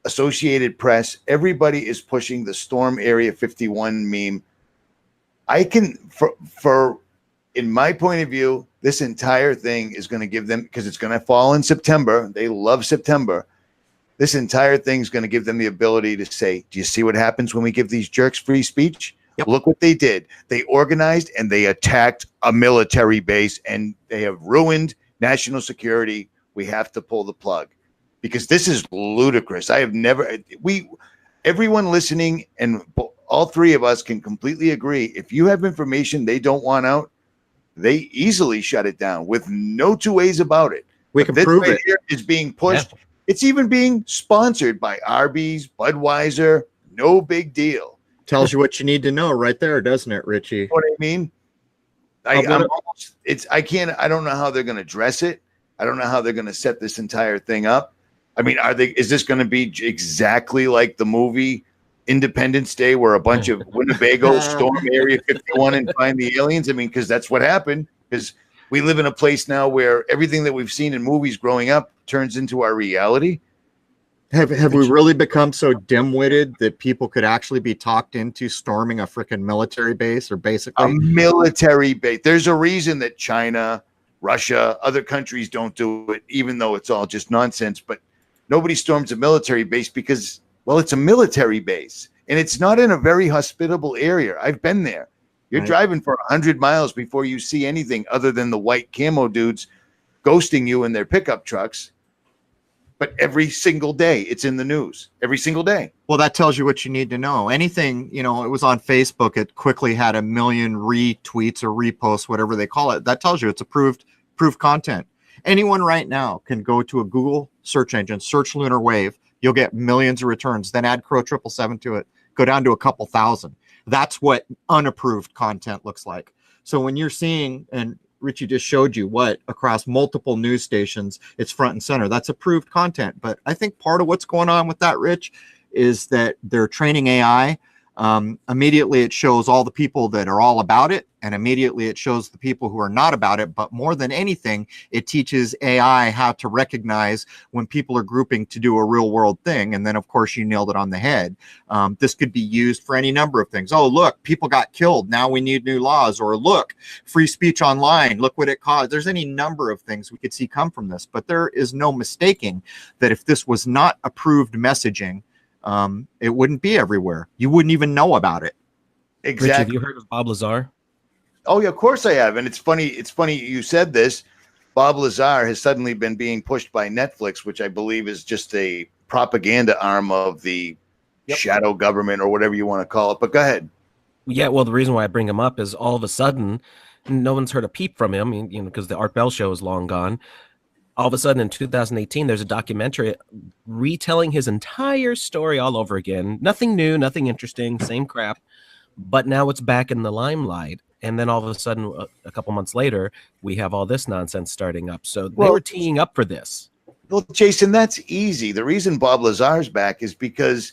Associated Press. Everybody is pushing the Storm Area 51 meme. In my point of view, this entire thing is going to give them, because it's going to fall in September. They love September. This entire thing is going to give them the ability to say, do you see what happens when we give these jerks free speech? Yep. Look what they did. They organized and they attacked a military base, and they have ruined national security. We have to pull the plug, because this is ludicrous. Everyone listening, and all three of us can completely agree. If you have information they don't want out, they easily shut it down with no two ways about it. We can prove it. Here is being pushed. Yeah. It's even being sponsored by Arby's, Budweiser. No big deal. Tells you what you need to know right there, doesn't it, Richie? You know what I mean? I don't know how they're going to dress it. I don't know how they're going to set this entire thing up. I mean, is this going to be exactly like the movie Independence Day, where a bunch of Winnebago storm Area 51 and find the aliens? I mean, because that's what happened. Because we live in a place now where everything that we've seen in movies growing up turns into our reality. Have we really become so dim-witted that people could actually be talked into storming a freaking military base, or basically a military base? There's a reason that China, Russia, other countries don't do it, even though it's all just nonsense. But nobody storms a military base because, well, it's a military base, and it's not in a very hospitable area. I've been there. You're driving for 100 miles before you see anything other than the white camo dudes ghosting you in their pickup trucks. But every single day, it's in the news. Every single day. Well, that tells you what you need to know. Anything, it was on Facebook. It quickly had 1 million retweets or reposts, whatever they call it. That tells you it's approved content. Anyone right now can go to a Google search engine, search lunar wave. You'll get millions of returns. Then add Crow 777 to it. Go down to a couple thousand. That's what unapproved content looks like. So when you're seeing, and Richie just showed you what across multiple news stations, it's front and center. That's approved content. But I think part of what's going on with that, Rich, is that they're training AI. Immediately it shows all the people that are all about it, and immediately it shows the people who are not about it. But more than anything, it teaches AI how to recognize when people are grouping to do a real world thing. And then, of course, you nailed it on the head. This could be used for any number of things. Oh, look, people got killed. Now we need new laws. Or look, free speech online. Look what it caused. There's any number of things we could see come from this. But there is no mistaking that if this was not approved messaging, it wouldn't be everywhere. You wouldn't even know about it. Exactly. Rich, have you heard of 𝗦𝗵𝗿𝗂𝗱? Oh yeah, of course I have. And it's funny you said this. 𝗦𝗵𝗿𝗂𝗱 has suddenly been being pushed by Netflix, which I believe is just a propaganda arm of the shadow government or whatever you want to call it. But go ahead. Yeah, well, the reason why I bring him up is all of a sudden, no one's heard a peep from him, you know, because the Art Bell show is long gone. All of a sudden in 2018, there's a documentary retelling his entire story all over again. Nothing new, nothing interesting, same crap. But now it's back in the limelight. And then all of a sudden, a couple months later, we have all this nonsense starting up. So they were teeing up for this. Well, Jason, that's easy. The reason 𝗦𝗵𝗿𝗂𝗱's back is because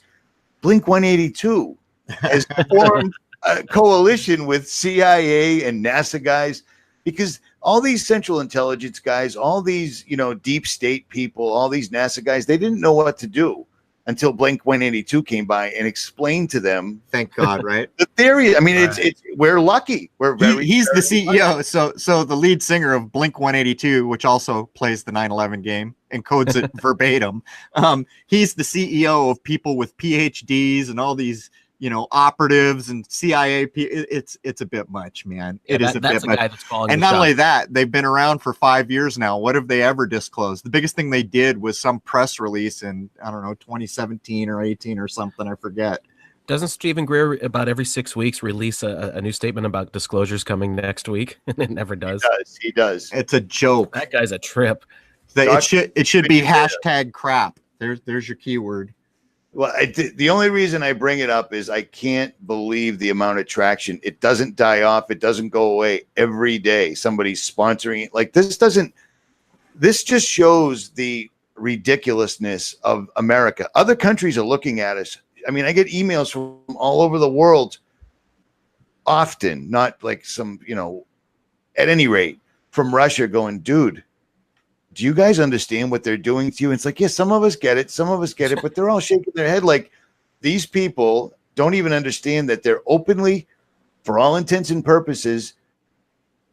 Blink-182 has formed a coalition with CIA and NASA guys, because all these Central Intelligence guys, all these, you know, deep state people, all these NASA guys, they didn't know what to do until Blink-182 came by and explained to them. Thank God, right? The theory. I mean, it's we're lucky. We're he's the CEO. So the lead singer of Blink-182, which also plays the 9/11 game and codes it verbatim. He's the CEO of people with PhDs and all these, you know, operatives and CIA. It's a bit much, man. It is a bit much. Guy that's calling and not only that, they've been around for 5 years now. What have they ever disclosed? The biggest thing they did was some press release in, I don't know, 2017 or 18 or something. I forget. Doesn't Stephen Greer about every 6 weeks release a new statement about disclosures coming next week? It never does. He does. It's a joke. That guy's a trip. It should be hashtag crap. There's your keyword. Well, the only reason I bring it up is I can't believe the amount of traction. It doesn't die off. It doesn't go away. Every day somebody's sponsoring it. Like this just shows the ridiculousness of America. Other countries are looking at us. I mean, I get emails from all over the world often, not like some, you know, at any rate, from Russia going, dude, do you guys understand what they're doing to you? And it's like, yeah, some of us get it, but they're all shaking their head like these people don't even understand that they're openly, for all intents and purposes,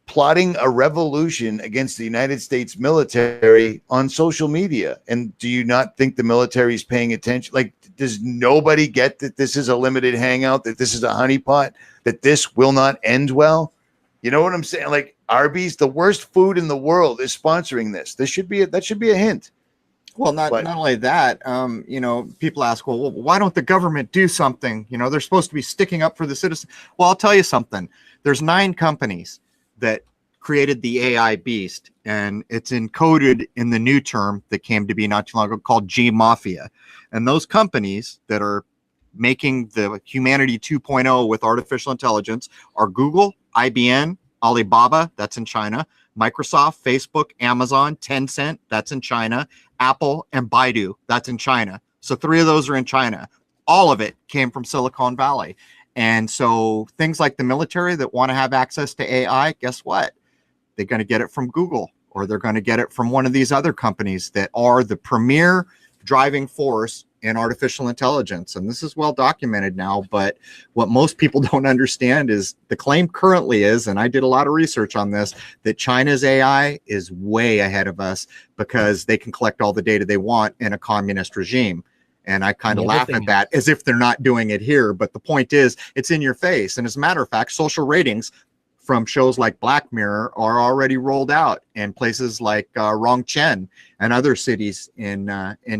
plotting a revolution against the United States military on social media. And do you not think the military is paying attention? Like, does nobody get that this is a limited hangout, that this is a honeypot, that this will not end well? You know what I'm saying? Like Arby's, the worst food in the world, is sponsoring this. That should be a hint. Well, not only that, you know, people ask, well, why don't the government do something? You know, they're supposed to be sticking up for the citizens. Well, I'll tell you something. There's 9 companies that created the AI beast, and it's encoded in the new term that came to be not too long ago called 𝗔𝘂𝗴𝗂𝗀. And those companies that are making the humanity 2.0 with artificial intelligence are Google, IBM, Alibaba, that's in China, Microsoft, Facebook, Amazon, Tencent, that's in China, Apple, and Baidu, that's in China. So 3 of those are in China. All of it came from Silicon Valley. And so things like the military that want to have access to AI, guess what? They're going to get it from Google, or they're going to get it from one of these other companies that are the premier driving force in artificial intelligence. And this is well documented now, but what most people don't understand is the claim currently is, and I did a lot of research on this, that China's AI is way ahead of us because they can collect all the data they want in a communist regime. And I kind of laugh at that as if they're not doing it here. But the point is, it's in your face. And as a matter of fact, social ratings from shows like Black Mirror are already rolled out in places like Rongchen and other cities in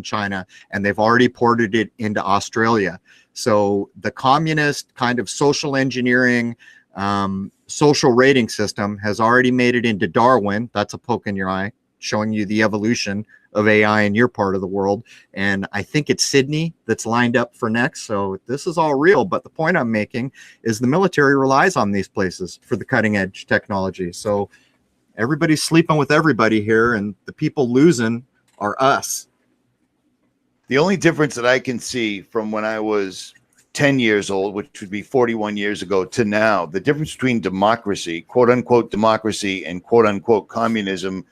China, and they've already ported it into Australia. So the communist kind of social engineering, social rating system has already made it into Darwin. That's a poke in your eye, showing you the evolution of AI in your part of the world. And I think it's Sydney that's lined up for next. So this is all real. But the point I'm making is the military relies on these places for the cutting edge technology. So Everybody's sleeping with everybody here, and the people losing are us. The only difference that I can see from when I was 10 years old, which would be 41 years ago, to now, the difference between democracy, quote unquote democracy, and quote unquote communism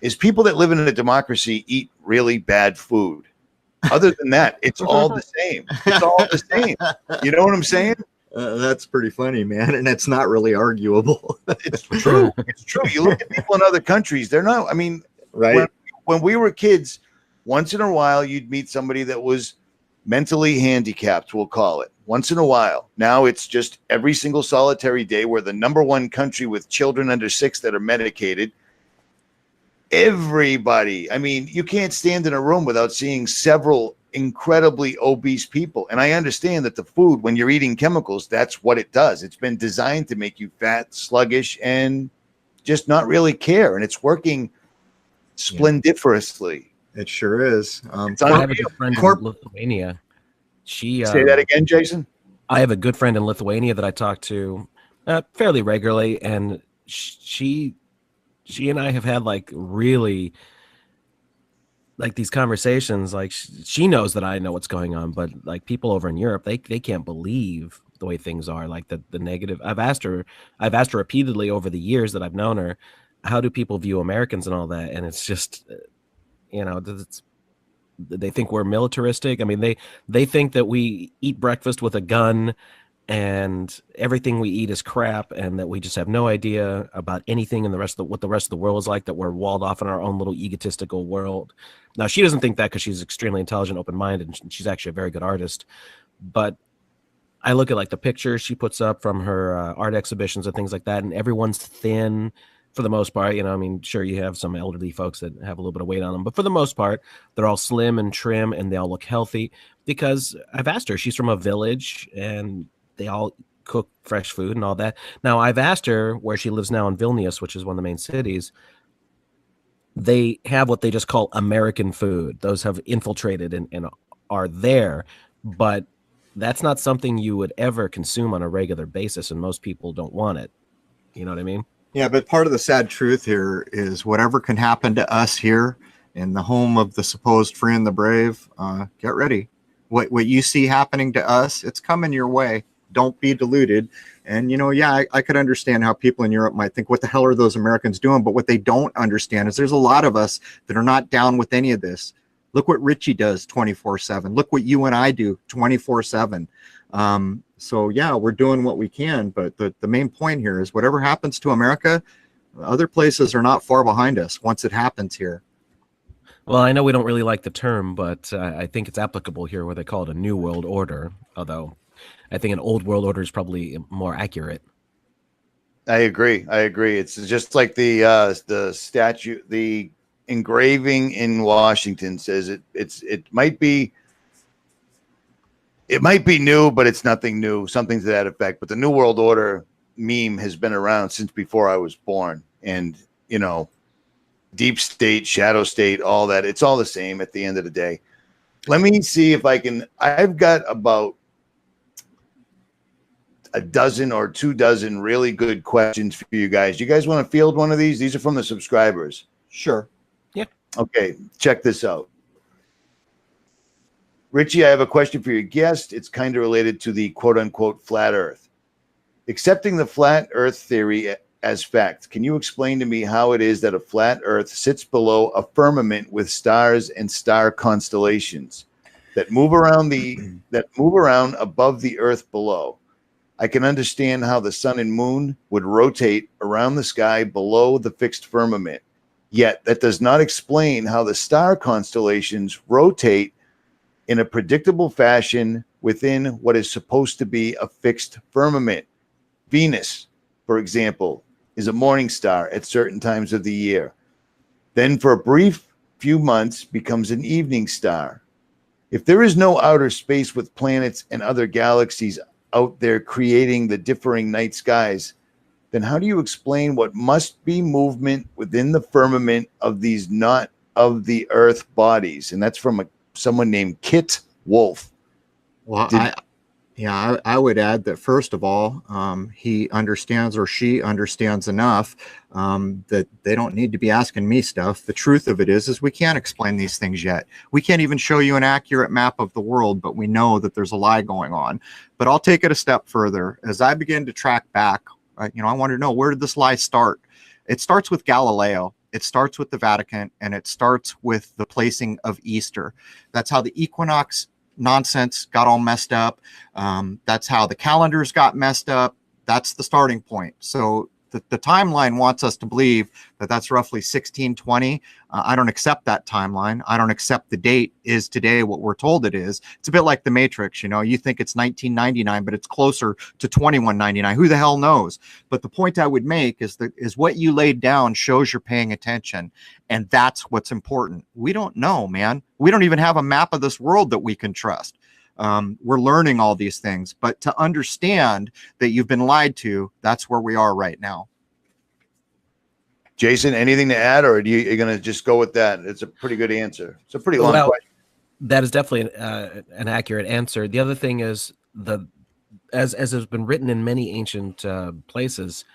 is people that live in a democracy eat really bad food. Other than that, it's all the same. It's all the same. You know what I'm saying? That's pretty funny, man. And it's not really arguable. It's true. It's true. You look at people in other countries, they're not, I mean, Right. when we were kids, once in a while, you'd meet somebody that was mentally handicapped, we'll call it. Once in a while. Now it's just every single solitary day. We're the #1 country with children under 6 that are medicated. Everybody. I mean, you can't stand in a room without seeing several incredibly obese people. And I understand that the food, when you're eating chemicals, that's what it does. It's been designed to make you fat, sluggish, and just not really care. And it's working splendiferously. It sure is. I have a good friend in Lithuania. Say that again, Jason. I have a good friend in Lithuania that I talk to fairly regularly, and she and I have had like really like these conversations. Like she knows that I know what's going on, but like people over in Europe, they can't believe the way things are. Like the negative. I've asked her repeatedly over the years that I've known her, how do people view Americans and all that, and it's just. They think we're militaristic. I mean, they think that we eat breakfast with a gun and everything we eat is crap, and that we just have no idea about anything in what the rest of the world is like, that we're walled off in our own little egotistical world. Now, she doesn't think that because she's extremely intelligent, open-minded, and she's actually a very good artist. But I look at like the pictures she puts up from her art exhibitions and things like that, and everyone's thin. For the most part, I mean, sure, you have some elderly folks that have a little bit of weight on them, but for the most part, they're all slim and trim, and they all look healthy. Because I've asked her, she's from a village, and they all cook fresh food and all that. Now, I've asked her where she lives now in Vilnius, which is one of the main cities. They have what they just call American food. Those have infiltrated and are there, but that's not something you would ever consume on a regular basis, and most people don't want it. You know what I mean? Yeah, but part of the sad truth here is whatever can happen to us here in the home of the supposed free and the brave, get ready. What you see happening to us, it's coming your way. Don't be deluded. And, I could understand how people in Europe might think, what the hell are those Americans doing? But what they don't understand is there's a lot of us that are not down with any of this. Look what Richie does 24/7. Look what you and I do 24/7. So yeah, we're doing what we can, but the main point here is whatever happens to America, other places are not far behind us once it happens here. Well, I know we don't really like the term, but I think it's applicable here where they call it a new world order, although I think an old world order is probably more accurate. I agree. It's just like the statue, the engraving in Washington says it might be new, but it's nothing new, something to that effect. But the New World Order meme has been around since before I was born. And, deep state, shadow state, all that, it's all the same at the end of the day. Let me see if I've got about a dozen or 24 really good questions for you guys. You guys want to field one of these? These are from the subscribers. Sure. Yeah. Okay, check this out. Richie, I have a question for your guest. It's kind of related to the quote-unquote flat Earth. Accepting the flat Earth theory as fact, can you explain to me how it is that a flat Earth sits below a firmament with stars and star constellations that move around above the Earth below? I can understand how the sun and moon would rotate around the sky below the fixed firmament. Yet that does not explain how the star constellations rotate in a predictable fashion within what is supposed to be a fixed firmament. Venus, for example, is a morning star at certain times of the year. Then for a brief few months becomes an evening star. If there is no outer space with planets and other galaxies out there creating the differing night skies, then how do you explain what must be movement within the firmament of these not of the Earth bodies? And that's from someone named Kit Wolf. Well, Yeah, I would add that first of all, he understands or she understands enough that they don't need to be asking me stuff. The truth of it is we can't explain these things yet. We can't even show you an accurate map of the world, but we know that there's a lie going on. But I'll take it a step further. As I begin to track back, I want to know, where did this lie start? It starts with Galileo. It starts with the Vatican, and it starts with the placing of Easter. That's how the equinox nonsense got all messed up. That's how the calendars got messed up. That's the starting point. So the timeline wants us to believe that that's roughly 1620. I don't accept that timeline. I don't accept the date is today what we're told it is. It's a bit like the Matrix. You think it's 1999, but it's closer to 2199. Who the hell knows? But the point I would make is what you laid down shows you're paying attention. And that's what's important. We don't know, man. We don't even have a map of this world that we can trust. We're learning all these things, but to understand that you've been lied to, that's where we are right now. Jason, anything to add, or you're going to just go with that? It's a pretty good answer. It's a pretty long question. That is definitely an accurate answer. The other thing is as has been written in many ancient places,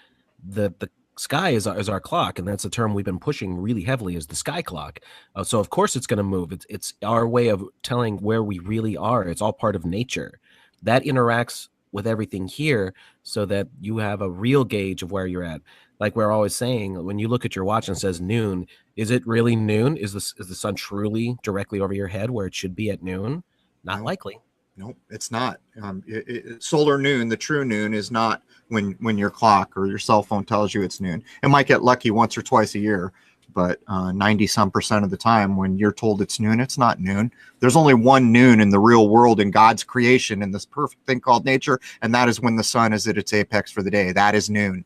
the sky is our clock, and that's a term we've been pushing really heavily, is the sky clock. So of course it's going to move. It's our way of telling where we really are. It's all part of nature that interacts with everything here, so that you have a real gauge of where you're at. Like we're always saying, when you look at your watch and it says noon, is it really noon? Is the sun truly directly over your head where it should be at noon? Not likely. Nope, it's not. Solar noon, the true noon, is not when your clock or your cell phone tells you it's noon. It might get lucky once or twice a year, but 90-some% of the time when you're told it's noon, it's not noon. There's only one noon in the real world, in God's creation, in this perfect thing called nature, and that is when the sun is at its apex for the day. That is noon.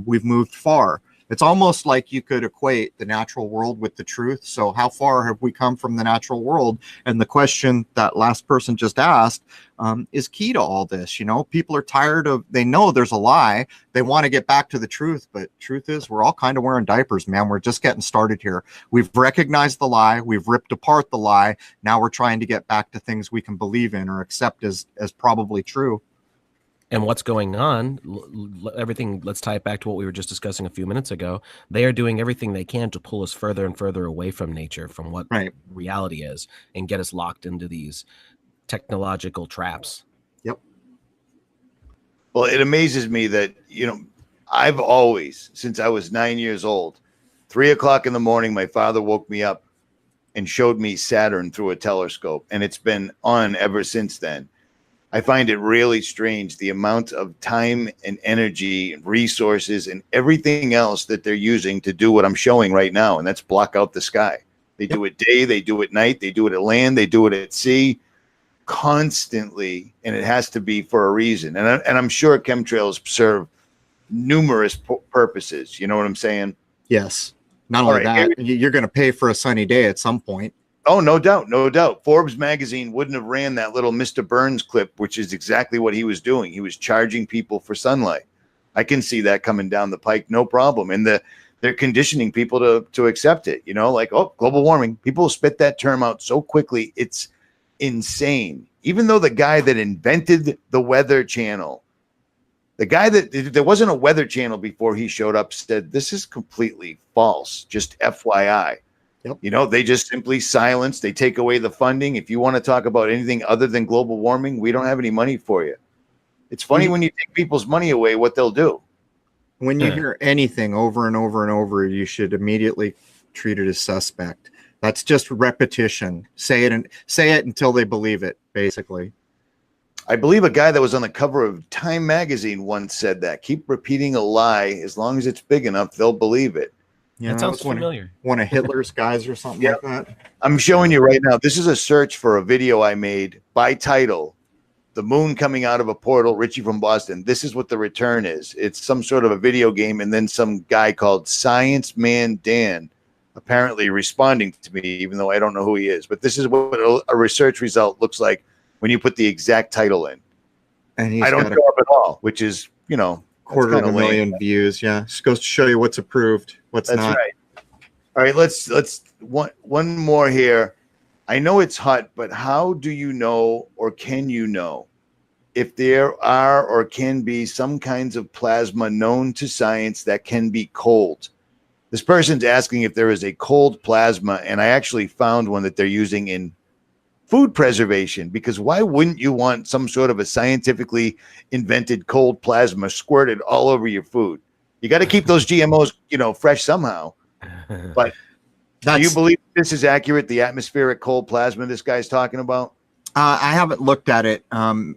We've moved far. It's almost like you could equate the natural world with the truth. So how far have we come from the natural world? And the question that last person just asked is key to all this. People are tired they know there's a lie. They want to get back to the truth, but truth is we're all kind of wearing diapers, man. We're just getting started here. We've recognized the lie. We've ripped apart the lie. Now we're trying to get back to things we can believe in or accept as probably true. And what's going on, everything, let's tie it back to what we were just discussing a few minutes ago. They are doing everything they can to pull us further and further away from nature, from what reality is, and get us locked into these technological traps. Yep. Well, it amazes me that, I've always, since I was 9 years old, 3 o'clock in the morning, my father woke me up and showed me Saturn through a telescope. And it's been on ever since then. I find it really strange, the amount of time and energy and resources and everything else that they're using to do what I'm showing right now, and that's block out the sky. They do it day, they do it night, they do it at land, they do it at sea, constantly, and it has to be for a reason. And I'm sure chemtrails serve numerous purposes. You know what I'm saying? Yes. Not only that, you're going to pay for a sunny day at some point. Oh, no doubt, no doubt. Forbes magazine wouldn't have ran that little Mr. Burns clip, which is exactly what he was doing. He was charging people for sunlight. I can see that coming down the pike, no problem. And they're conditioning people to accept it. Like, oh, global warming. People spit that term out so quickly, it's insane. Even though the guy that invented the Weather Channel, the guy there wasn't a Weather Channel before he showed up, said this is completely false. Just FYI. Yep. They just simply silence. They take away the funding. If you want to talk about anything other than global warming, we don't have any money for you. It's funny when you take people's money away, what they'll do. When you hear anything over and over and over, you should immediately treat it as suspect. That's just repetition. Say it until they believe it, basically. I believe a guy that was on the cover of Time magazine once said that. Keep repeating a lie. As long as it's big enough, they'll believe it. Yeah, that sounds familiar. One of Hitler's guys or something like that. I'm showing you right now. This is a search for a video I made by title, "The Moon Coming Out of a Portal," Richie from Boston. This is what the return is. It's some sort of a video game, and then some guy called Science Man Dan apparently responding to me, even though I don't know who he is. But this is what a research result looks like when you put the exact title in. And I don't show up at all, which is, 250,000 views. Yeah, just goes to show you what's approved, what's not. Right. All right, let's one more here. I know it's hot, but how do you know, or can you know, if there are or can be some kinds of plasma known to science that can be cold. This person's asking if there is a cold plasma, and I actually found one that they're using in food preservation, because why wouldn't you want some sort of a scientifically invented cold plasma squirted all over your food? You got to keep those GMOs, fresh somehow. But do you believe this is accurate, the atmospheric cold plasma this guy's talking about? I haven't looked at it.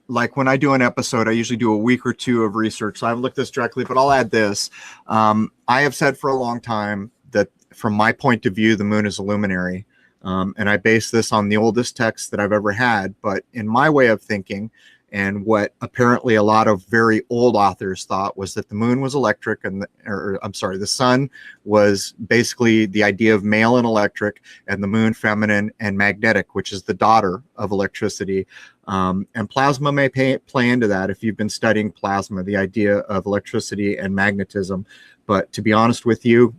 Like when I do an episode, I usually do a week or two of research. So I haven't looked at this directly, but I'll add this. I have said for a long time that from my point of view, the moon is a luminary. And I base this on the oldest text that I've ever had. But in my way of thinking, and what apparently a lot of very old authors thought, was that the moon was electric, and the sun was basically the idea of male and electric, and the moon feminine and magnetic, which is the daughter of electricity. And plasma may play into that if you've been studying plasma, the idea of electricity and magnetism. But to be honest with you,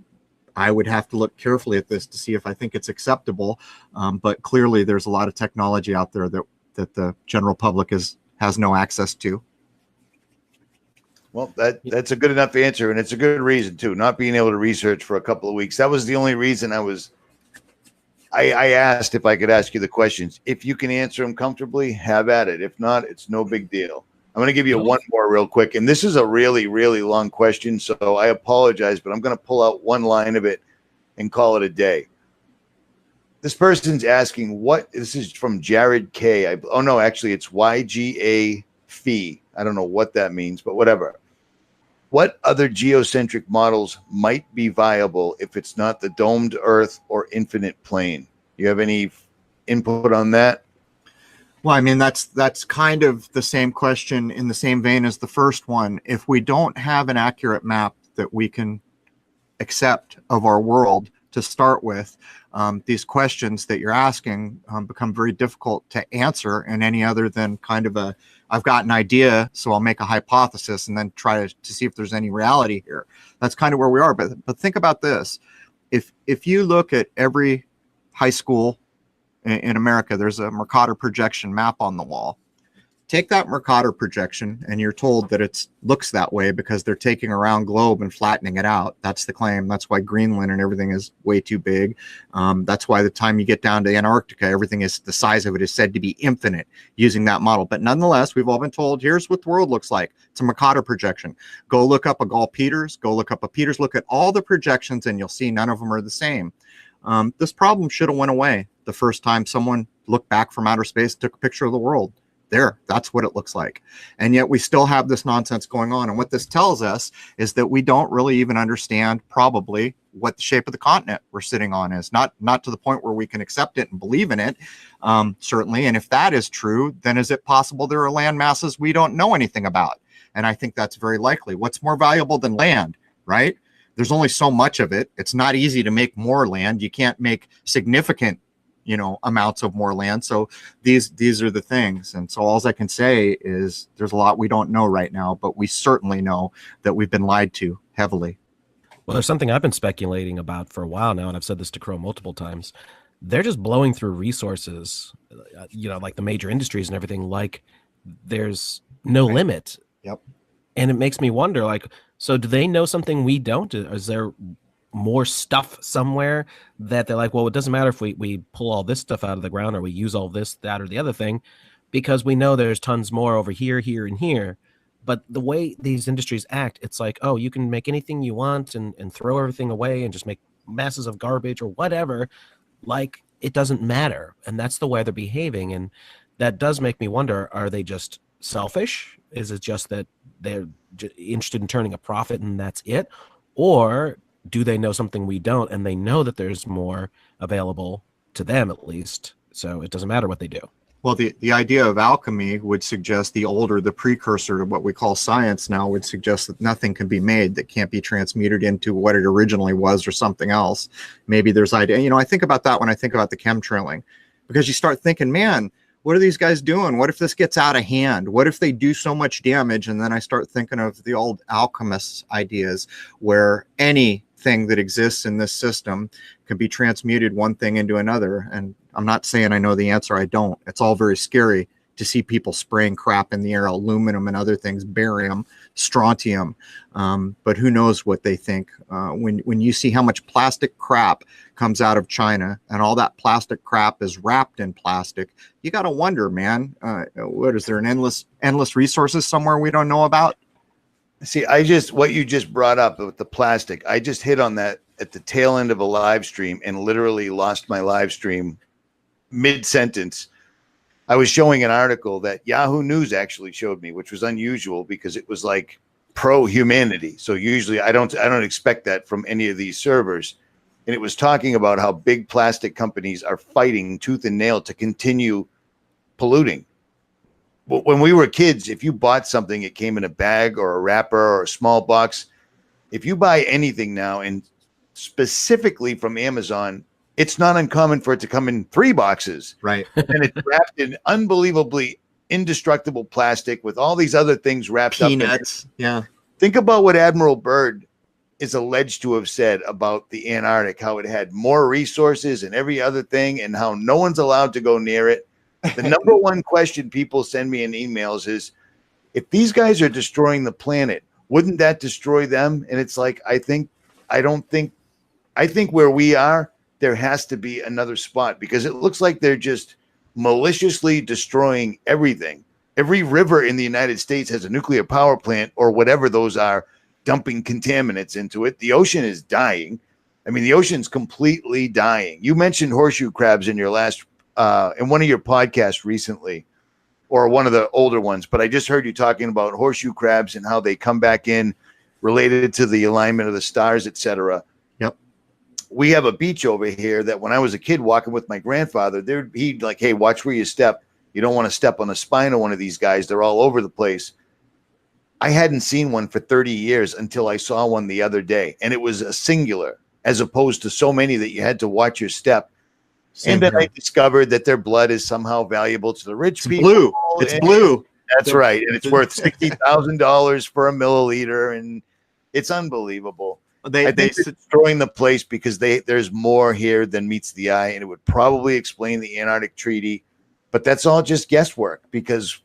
I would have to look carefully at this to see if I think it's acceptable. But clearly there's a lot of technology out there that the general public has no access to. Well, that's a good enough answer, and it's a good reason too. Not being able to research for a couple of weeks. That was the only reason I asked if I could ask you the questions. If you can answer them comfortably, have at it. If not, it's no big deal. I'm going to give you one more real quick, and this is a really, really long question, so I apologize, but I'm going to pull out one line of it and call it a day. This person's asking, this is from Jared K. Actually, it's 𝗦𝗂𝗴𝗂𝗀𝗱. I don't know what that means, but whatever. What other geocentric models might be viable if it's not the domed Earth or infinite plane? You have any input on that? Well, I mean, that's kind of the same question in the same vein as the first one. If we don't have an accurate map that we can accept of our world to start with, these questions that you're asking become very difficult to answer in any other than kind of I've got an idea, so I'll make a hypothesis and then try to see if there's any reality here. That's kind of where we are. But think about this. If you look at every high school in America, there's a Mercator projection map on the wall. Take that Mercator projection, and you're told that it looks that way because they're taking a round globe and flattening it out. That's the claim. That's why Greenland and everything is way too big. That's why the time you get down to Antarctica, everything is the size of it is said to be infinite using that model. But nonetheless, we've all been told, here's what the world looks like. It's a Mercator projection. Go look up a Gall-Peters, go look up a Peters, look at all the projections, and you'll see none of them are the same. This problem should have went away the first time someone looked back from outer space and took a picture of the world. That's what it looks like. And yet we still have this nonsense going on. And what this tells us is that we don't really even understand probably what the shape of the continent we're sitting on is. Not to the point where we can accept it and believe in it, certainly. And if that is true, then is it possible there are land masses we don't know anything about? And I think that's very likely. What's more valuable than land, right? There's only so much of it. It's not easy to make more land. You can't make significant amounts of more land. So these are the things. And so all I can say is there's a lot we don't know right now, but we certainly know that we've been lied to heavily. Well, there's something I've been speculating about for a while now, and I've said this to Crow multiple times. They're just blowing through resources, like the major industries and everything, like there's no limit. Yep. And it makes me wonder, so do they know something we don't? Is there more stuff somewhere that they're like, well, it doesn't matter if we pull all this stuff out of the ground or we use all this, that, or the other thing, because we know there's tons more over here, here, and here. But the way these industries act, it's like, oh, you can make anything you want and throw everything away and just make masses of garbage or whatever. Like, it doesn't matter. And that's the way they're behaving. And that does make me wonder, are they just selfish? Is it just that they're interested in turning a profit and that's it? Or do they know something we don't, and they know that there's more available to them at least, so it doesn't matter what they do? Well, the idea of alchemy would suggest the precursor to what we call science now would suggest that nothing can be made that can't be transmuted into what it originally was or something else. Maybe there's idea. I think about that when I think about the chemtrailing, because you start thinking, man, what are these guys doing? What if this gets out of hand? What if they do so much damage? And then I start thinking of the old alchemists' ideas where anything that exists in this system can be transmuted one thing into another. And I'm not saying I know the answer. I don't. It's all very scary to see people spraying crap in the air, aluminum and other things, barium, strontium. But who knows what they think. When you see how much plastic crap comes out of China and all that plastic crap is wrapped in plastic, you got to wonder, man, what is there, an endless resources somewhere we don't know about? See, what you just brought up with the plastic, I just hit on that at the tail end of a live stream and literally lost my live stream mid-sentence. I was showing an article that Yahoo News actually showed me, which was unusual because it was like pro-humanity. So usually I don't expect that from any of these servers. And it was talking about how big plastic companies are fighting tooth and nail to continue polluting. When we were kids, if you bought something, it came in a bag or a wrapper or a small box. If you buy anything now, and specifically from Amazon, it's not uncommon for it to come in 3 boxes. Right. And it's wrapped in unbelievably indestructible plastic with all these other things wrapped Peanuts. up. Yeah. Think about what 𝗦𝗵𝗿𝗀𝗱 is alleged to have said about the Antarctic, how it had more resources and every other thing, and how no one's allowed to go near it. The number one question people send me in emails is, if these guys are destroying the planet, wouldn't that destroy them? And it's like, I think where we are, there has to be another spot, because it looks like they're just maliciously destroying everything. Every river in the United States has a nuclear power plant or whatever those are, dumping contaminants into it. The ocean is dying. I mean, the ocean's completely dying. You mentioned horseshoe crabs in your last in one of your podcasts recently, or one of the older ones, but I just heard you talking about horseshoe crabs and how they come back in related to the alignment of the stars, etc. Yep. We have a beach over here that when I was a kid walking with my grandfather, he'd like, hey, watch where you step. You don't want to step on the spine of one of these guys. They're all over the place. I hadn't seen one for 30 years until I saw one the other day, and it was a singular, as opposed to so many that you had to watch your step. And then I discovered that their blood is somehow valuable to the rich people. Blue. It's blue. That's right. And it's worth $60,000 for a milliliter. And it's unbelievable. I think they're destroying the place because there's more here than meets the eye. And it would probably explain the Antarctic Treaty. But that's all just guesswork because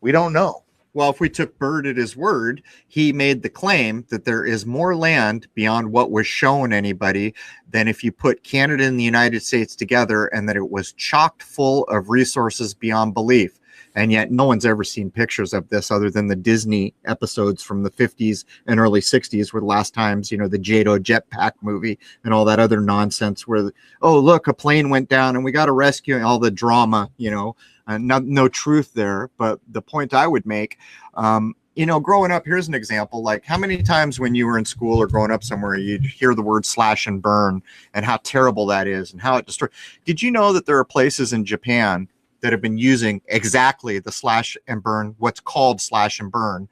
we don't know. Well, if we took Bird at his word, he made the claim that there is more land beyond what was shown anybody than if you put Canada and the United States together, and that it was chocked full of resources beyond belief. And yet no one's ever seen pictures of this other than the Disney episodes from the 50s and early 60s were the last times, the Jado jetpack movie and all that other nonsense where, oh, look, a plane went down and we got to rescue, and all the drama, no truth there. But the point I would make, growing up, here's an example. Like, how many times when you were in school or growing up somewhere, you'd hear the word slash and burn and how terrible that is and how it destroys. Did you know that there are places in Japan that have been using exactly the slash and burn, what's called slash and burn,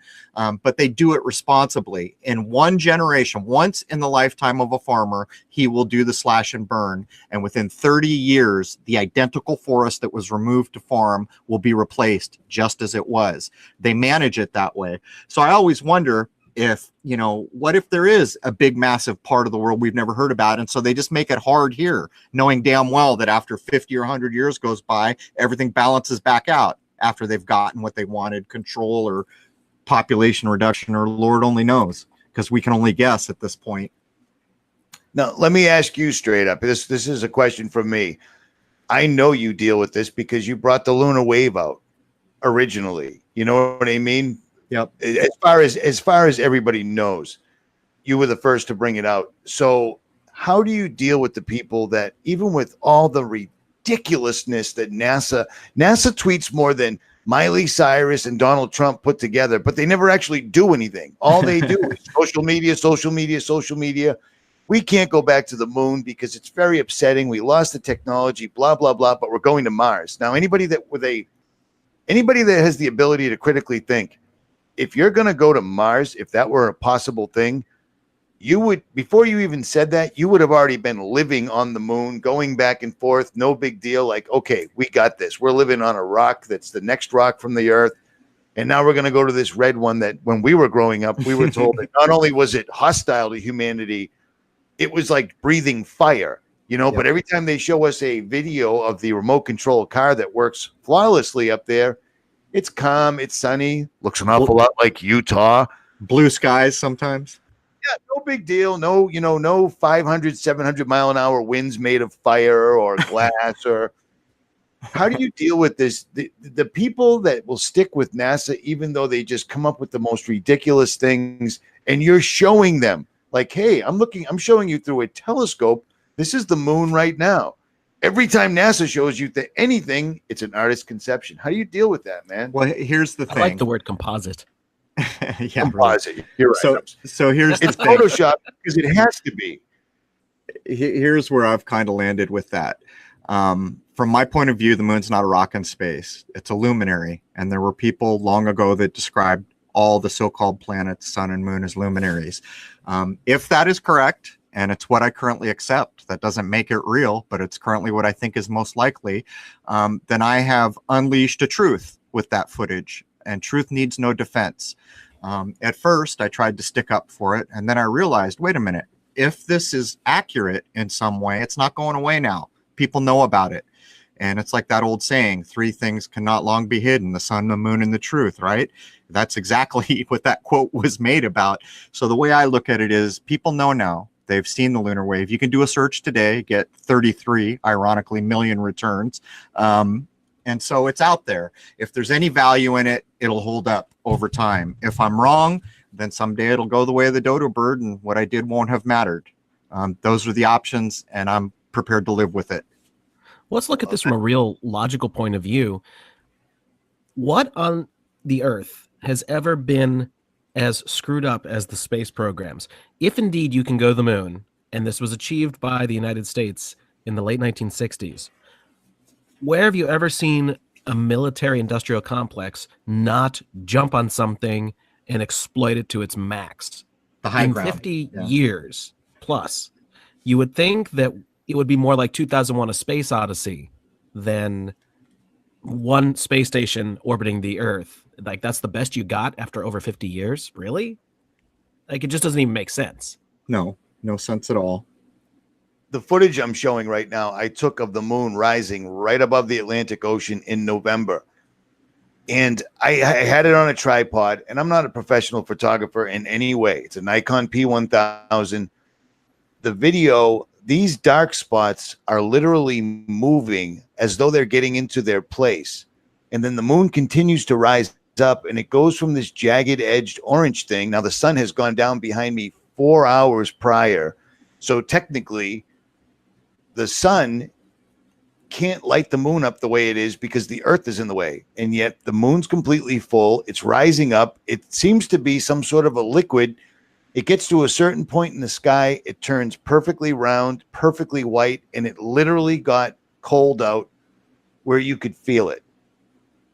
but they do it responsibly. In one generation, once in the lifetime of a farmer, he will do the slash and burn. And within 30 years, the identical forest that was removed to farm will be replaced just as it was. They manage it that way. So I always wonder if, what if there is a big, massive part of the world we've never heard about? And so they just make it hard here, knowing damn well that after 50 or 100 years goes by, everything balances back out after they've gotten what they wanted, control or population reduction, or Lord only knows, because we can only guess at this point. Now, let me ask you straight up. This is a question from me. I know you deal with this because you brought the lunar wave out originally. You know what I mean? Yep. As far as everybody knows, you were the first to bring it out. So how do you deal with the people that, even with all the ridiculousness that NASA tweets more than Miley Cyrus and Donald Trump put together, but they never actually do anything. All they do is social media. We can't go back to the moon because it's very upsetting. We lost the technology, blah, blah, blah, but we're going to Mars. Now, anybody that has the ability to critically think, if you're going to go to Mars, if that were a possible thing, you would, before you even said that, you would have already been living on the moon, going back and forth, no big deal. Like, okay, we got this. We're living on a rock that's the next rock from the Earth. And now we're going to go to this red one that when we were growing up, we were told that not only was it hostile to humanity, it was like breathing fire, Yep. But every time they show us a video of the remote control car that works flawlessly up there, It's calm, it's sunny, looks an awful lot like Utah. Blue skies sometimes. Yeah, no big deal. No, no 500, 700 mile an hour winds made of fire or glass or how do you deal with this? The people that will stick with NASA, even though they just come up with the most ridiculous things, and you're showing them like, hey, I'm showing you through a telescope. This is the moon right now. Every time NASA shows you anything, it's an artist's conception. How do you deal with that, man? Well, here's the thing. I like the word composite. Yeah, composite. Right. You're right. So here's it's Photoshop because it has to be. Here's where I've kind of landed with that. From my point of view, the moon's not a rock in space. It's a luminary. And there were people long ago that described all the so-called planets, sun and moon, as luminaries. If that is correct, and it's what I currently accept, that doesn't make it real, but it's currently what I think is most likely, then I have unleashed a truth with that footage. And truth needs no defense. At first, I tried to stick up for it. And then I realized, wait a minute, if this is accurate in some way, it's not going away now. People know about it. And it's like that old saying, 3 things cannot long be hidden, the sun, the moon, and the truth, right? That's exactly what that quote was made about. So the way I look at it is people know now. They've seen the lunar wave. You can do a search today, get 33, ironically, million returns. And so it's out there. If there's any value in it, it'll hold up over time. If I'm wrong, then someday it'll go the way of the dodo bird, and what I did won't have mattered. Those are the options, and I'm prepared to live with it. Let's look at this from a real logical point of view. What on the Earth has ever been as screwed up as the space programs? If indeed you can go to the moon, and this was achieved by the United States in the late 1960s, where have you ever seen a military industrial complex not jump on something and exploit it to its max? The high in ground. 50 years plus, you would think that it would be more like 2001: A Space Odyssey than one space station orbiting the Earth. Like, that's the best you got after over 50 years? Really? Like, it just doesn't even make sense. No sense at all. The footage I'm showing right now, I took of the moon rising right above the Atlantic Ocean in November. And I had it on a tripod, and I'm not a professional photographer in any way. It's a Nikon P1000. The video, these dark spots are literally moving as though they're getting into their place. And then the moon continues to rise up, and it goes from this jagged edged orange thing. Now the sun has gone down behind me 4 hours prior. So technically, the sun can't light the moon up the way it is because the Earth is in the way. And yet the moon's completely full. It's rising up. It seems to be some sort of a liquid. It gets to a certain point in the sky. It turns perfectly round, perfectly white, and it literally got cold out where you could feel it.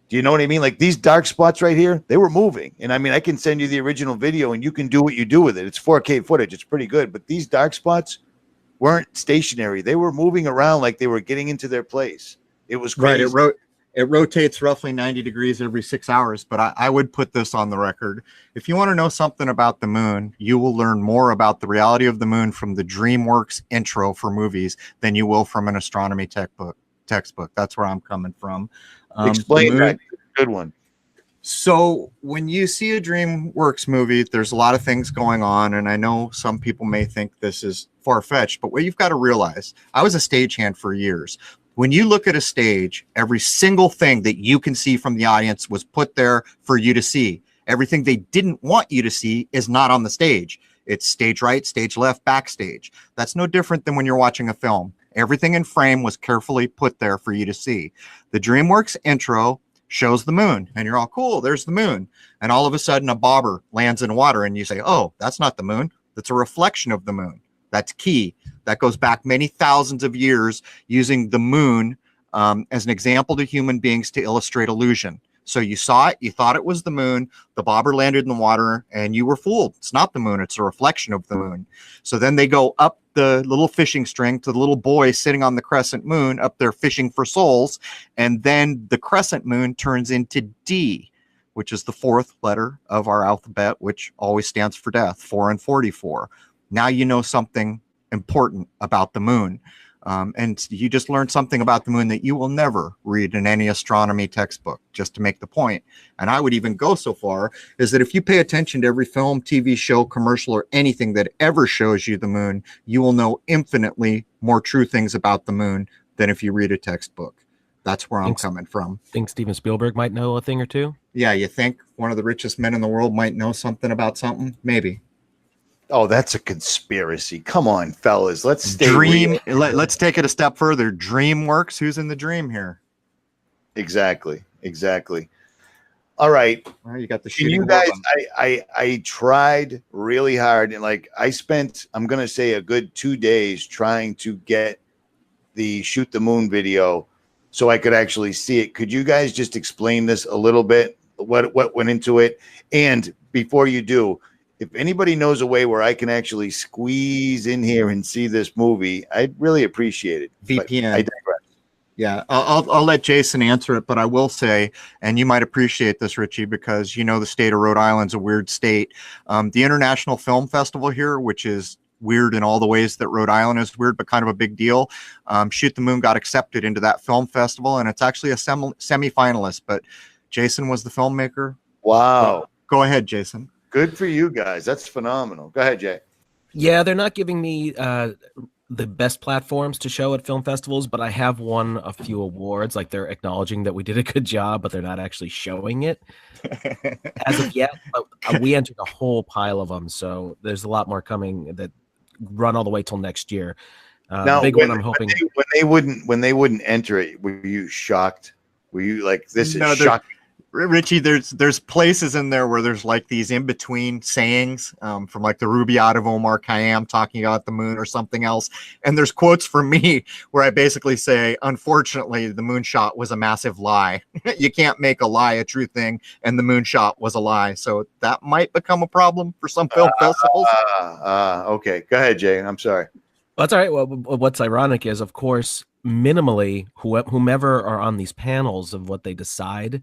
Do you know what I mean? Like these dark spots right here, they were moving. And I mean, I can send you the original video and you can do what you do with it. It's 4K footage. It's pretty good. But these dark spots weren't stationary. They were moving around like they were getting into their place. It was crazy. Right. It rotates roughly 90 degrees every 6 hours. But I would put this on the record. If you want to know something about the moon, you will learn more about the reality of the moon from the DreamWorks intro for movies than you will from an astronomy textbook. That's where I'm coming from. Explain that. Good one. So when you see a DreamWorks movie, there's a lot of things going on. And I know some people may think this is far-fetched, but what you've got to realize, I was a stagehand for years. When you look at a stage, every single thing that you can see from the audience was put there for you to see. Everything they didn't want you to see is not on the stage. It's stage right, stage left, backstage. That's no different than when you're watching a film. Everything in frame was carefully put there for you to see. The DreamWorks intro shows the moon, and you're all cool, there's the moon. And all of a sudden a bobber lands in water, and you say, oh, that's not the moon. That's a reflection of the moon. That's key. That goes back many thousands of years using the moon as an example to human beings to illustrate illusion. So you saw it, you thought it was the moon, the bobber landed in the water, and you were fooled. It's not the moon, it's a reflection of the moon. So then they go up the little fishing string to the little boy sitting on the crescent moon up there fishing for souls, and then the crescent moon turns into D, which is the 4th letter of our alphabet, which always stands for death, 4 and 44. Now you know something important about the moon. And you just learned something about the moon that you will never read in any astronomy textbook, just to make the point. And I would even go so far as that if you pay attention to every film, TV show, commercial, or anything that ever shows you the moon, you will know infinitely more true things about the moon than if you read a textbook. That's where I'm coming from. Think Steven Spielberg might know a thing or two? Yeah, you think one of the richest men in the world might know something about something? Maybe. Oh, that's a conspiracy. Come on, fellas. Let's stay Dream. real. Let's take it a step further. DreamWorks. Who's in the dream here? Exactly. All right. Well, you got the Can shooting. you guys, I tried really hard, and like I spent, I'm gonna say a good 2 days trying to get the Shoot the Moon video so I could actually see it. Could you guys just explain this a little bit? What went into it? And before you do, if anybody knows a way where I can actually squeeze in here and see this movie, I'd really appreciate it. VPN. But I digress. Yeah, I'll let Jason answer it, but I will say, and you might appreciate this, Richie, because you know the state of Rhode Island's a weird state. The International Film Festival here, which is weird in all the ways that Rhode Island is weird, but kind of a big deal. Shoot the Moon got accepted into that film festival, and it's actually a semi-finalist, but Jason was the filmmaker. Wow. Go ahead, Jason. Good for you guys. That's phenomenal. Go ahead, Jay. Yeah, they're not giving me the best platforms to show at film festivals, but I have won a few awards. Like, they're acknowledging that we did a good job, but they're not actually showing it as of yet. But we entered a whole pile of them, so there's a lot more coming that run all the way till next year. Now, the big one I'm hoping when they wouldn't enter it, were you shocked? Were you like, this is shocking? Richie, there's places in there where there's like these in between sayings from like the Rubaiyat of 𝗦𝗵𝗿𝗀𝗀 talking about the moon or something else, and there's quotes from me where I basically say, unfortunately, the moonshot was a massive lie. You can't make a lie a true thing, and the moonshot was a lie. So that might become a problem for some film festivals. Okay, go ahead, Jay. I'm sorry. Well, that's all right. Well, what's ironic is, of course, minimally, whomever are on these panels of what they decide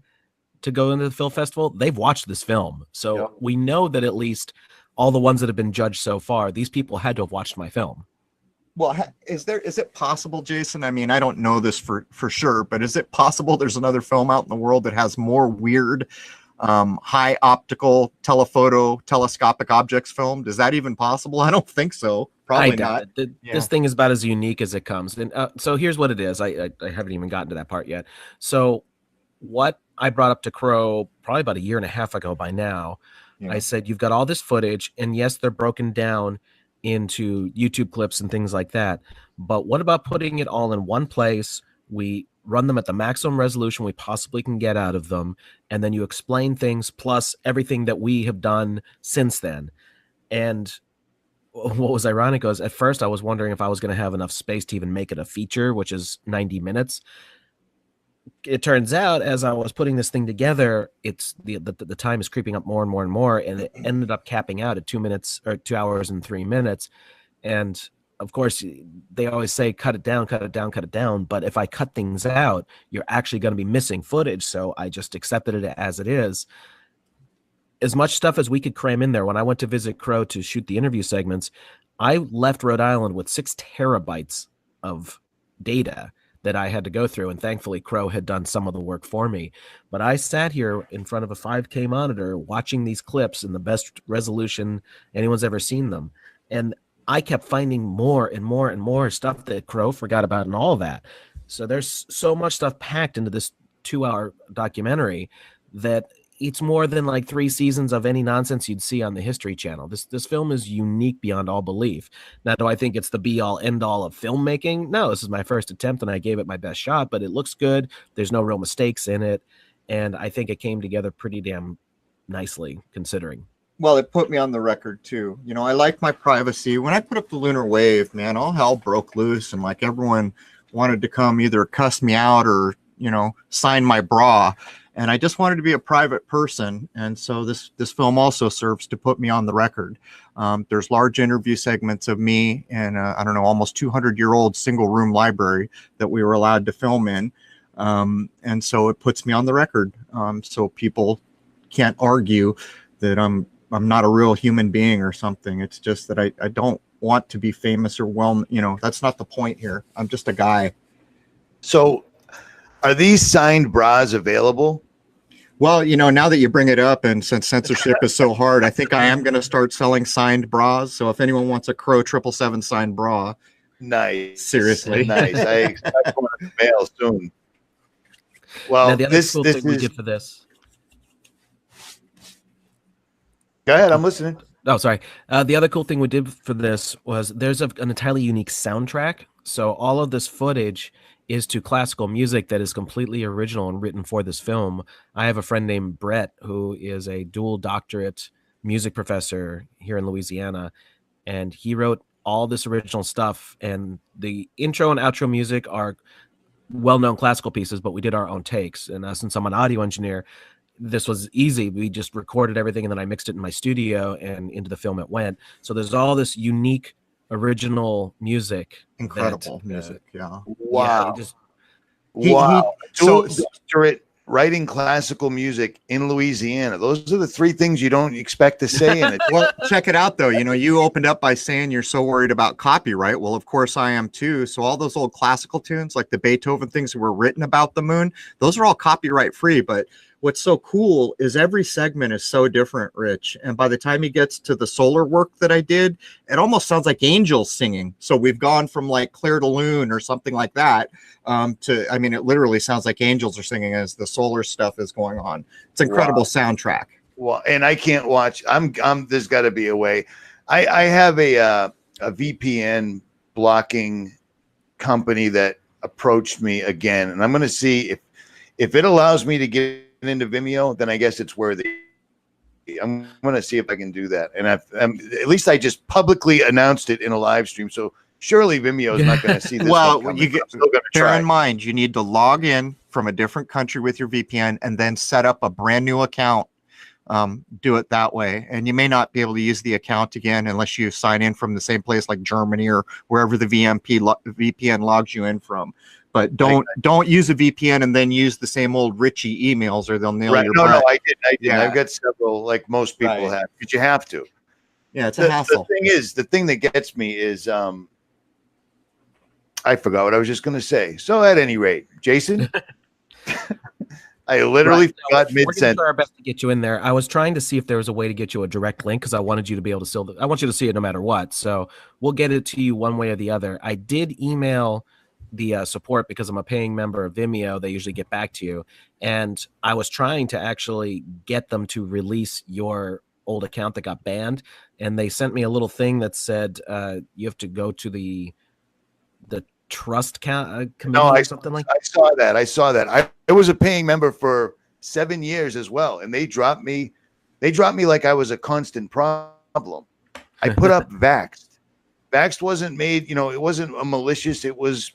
to go into the film festival, they've watched this film. So we know that at least all the ones that have been judged so far, these people had to have watched my film. Well, is it possible, Jason? I mean, I don't know this for sure, but is it possible there's another film out in the world that has more weird, high optical, telephoto, telescopic objects filmed? Is that even possible? I don't think so. Probably not. This thing is about as unique as it comes. And so here's what it is. I haven't even gotten to that part yet. So what I brought up to Crow probably about a year and a half ago by now, I said, you've got all this footage, and yes, they're broken down into YouTube clips and things like that. But what about putting it all in one place? We run them at the maximum resolution we possibly can get out of them, and then you explain things plus everything that we have done since then. And what was ironic was, at first I was wondering if I was going to have enough space to even make it a feature, which is 90 minutes. It turns out, as I was putting this thing together, it's the time is creeping up more and more and more, and it ended up capping out at 2 minutes or 2 hours and 3 minutes. And of course, they always say cut it down, cut it down, cut it down. But if I cut things out, you're actually going to be missing footage. So I just accepted it as it is. As much stuff as we could cram in there. When I went to visit Crow to shoot the interview segments, I left Rhode Island with 6 terabytes of data that I had to go through, and thankfully Crow had done some of the work for me. But I sat here in front of a 5K monitor watching these clips in the best resolution anyone's ever seen them, and I kept finding more and more and more stuff that Crow forgot about and all of that. So there's so much stuff packed into this 2-hour documentary that it's more than like 3 seasons of any nonsense you'd see on the History Channel. This film is unique beyond all belief. Now, do I think it's the be-all, end-all of filmmaking? No, this is my first attempt, and I gave it my best shot, but it looks good. There's no real mistakes in it, and I think it came together pretty damn nicely, considering. Well, it put me on the record, too. You know, I like my privacy. When I put up the lunar wave, man, all hell broke loose, and like everyone wanted to come either cuss me out or, you know, sign my bra. And I just wanted to be a private person. And so this film also serves to put me on the record. There's large interview segments of me in I don't know, almost 200-year-old single room library that we were allowed to film in. And so it puts me on the record. So people can't argue that I'm not a real human being or something. It's just that I don't want to be famous or well, you know, that's not the point here. I'm just a guy. So are these signed bras available? Well, you know, now that you bring it up, and since censorship is so hard, I think I am going to start selling signed bras. So if anyone wants a 𝗏𝗏𝗴𝗃 signed bra, nice, seriously, nice. I expect one in the mail soon. Well, now, the other this cool this thing we is. did for this. Go ahead, I'm listening. Oh, sorry. The other cool thing we did for this was there's an entirely unique soundtrack. So all of this footage is to classical music that is completely original and written for this film. I have a friend named Brett who is a dual doctorate music professor here in Louisiana, and he wrote all this original stuff. And the intro and outro music are well-known classical pieces, but we did our own takes. And since I'm an audio engineer, this was easy. We just recorded everything and then I mixed it in my studio and into the film it went. So there's all this unique original music. incredible music. Yeah. Wow. Yeah, just, Wow. so- Doctorate writing classical music in Louisiana. Those are the three things you don't expect to say in it. Well, check it out though. You know, you opened up by saying you're so worried about copyright. Well, of course I am too. So all those old classical tunes, like the Beethoven things that were written about the moon, those are all copyright free. But what's so cool is every segment is so different, Rich. And by the time he gets to the solar work that I did, it almost sounds like angels singing. So we've gone from like Claire de Lune or something like that to, I mean, it literally sounds like angels are singing as the solar stuff is going on. It's an incredible soundtrack. Well, and I can't watch. There's got to be a way. I have a VPN blocking company that approached me again, and I'm going to see if it allows me to get into Vimeo, then I guess it's worthy. I'm going to see if I can do that, and at least I just publicly announced it in a live stream. So surely Vimeo is not going to see this. Well, one you coming. I'm still gonna bear try. in mind, you need to log in from a different country with your VPN and then set up a brand new account. Do it that way. And you may not be able to use the account again unless you sign in from the same place like Germany or wherever the VPN logs you in from. But don't use a VPN and then use the same old Richie emails or they'll nail your butt. No, I did. Yeah. I've got several, like most people have, but you have to. Yeah, it's a hassle. The thing that gets me is I forgot what I was just going to say. So at any rate, Jason, I literally forgot we're gonna mid-sentence. try our best to get you in there. I was trying to see if there was a way to get you a direct link because I wanted you to be able to I want you to see it no matter what. So we'll get it to you one way or the other. I did email the support because I'm a paying member of Vimeo. They usually get back to you. And I was trying to actually get them to release your old account that got banned. And they sent me a little thing that said you have to go to the trust committee or something like that. I saw that. I was a paying member for 7 years as well. And they dropped me like I was a constant problem. I put up Vaxxed. Vaxxed wasn't made, it wasn't a malicious, it was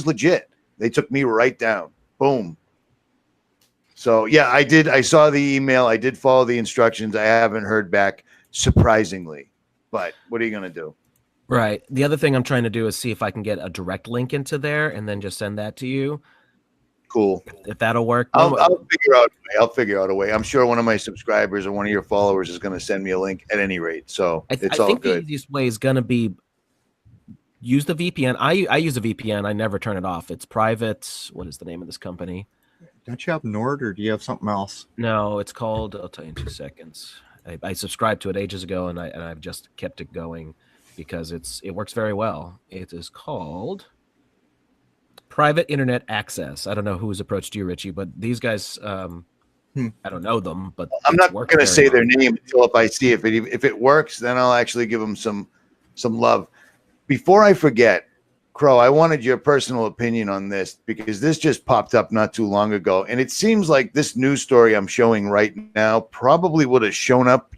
legit. They took me right down. Boom. So yeah, I saw the email. I did follow the instructions. I haven't heard back, surprisingly, but what are you going to do? Right. The other thing I'm trying to do is see if I can get a direct link into there and then just send that to you. Cool. If that'll work. I'll figure out a way. I'm sure one of my subscribers or one of your followers is going to send me a link at any rate. So it's all think good. The easiest way is going to be use the VPN. I use a VPN. I never turn it off. It's private. What is the name of this company? Don't you have Nord or do you have something else? No, it's called, I'll tell you in 2 seconds. I subscribed to it ages ago and I've just kept it going because it works very well. It is called Private Internet Access. I don't know who's approached you, Richie, but these guys, I don't know them, but I'm not going to say their name until if I see if it works, then I'll actually give them some love. Before I forget, Crow, I wanted your personal opinion on this because this just popped up not too long ago. And it seems like this news story I'm showing right now probably would have shown up,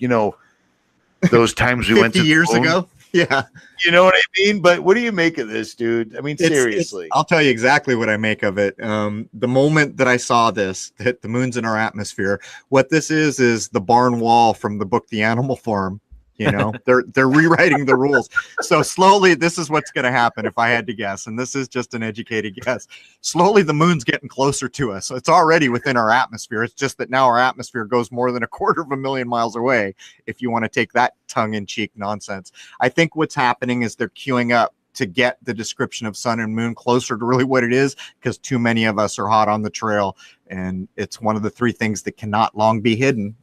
those times we went to 50 years ago. Yeah. You know what I mean? But what do you make of this, dude? I mean, seriously. I'll tell you exactly what I make of it. The moment that I saw this, that the moon's in our atmosphere, what this is the barn wall from the book The Animal Farm. They're rewriting the rules. So slowly, this is what's going to happen if I had to guess, and this is just an educated guess. Slowly, the moon's getting closer to us. So it's already within our atmosphere. It's just that now our atmosphere goes more than 250,000 miles away, if you want to take that tongue-in-cheek nonsense. I think what's happening is they're queuing up to get the description of sun and moon closer to really what it is, because too many of us are hot on the trail, and it's one of the 3 things that cannot long be hidden.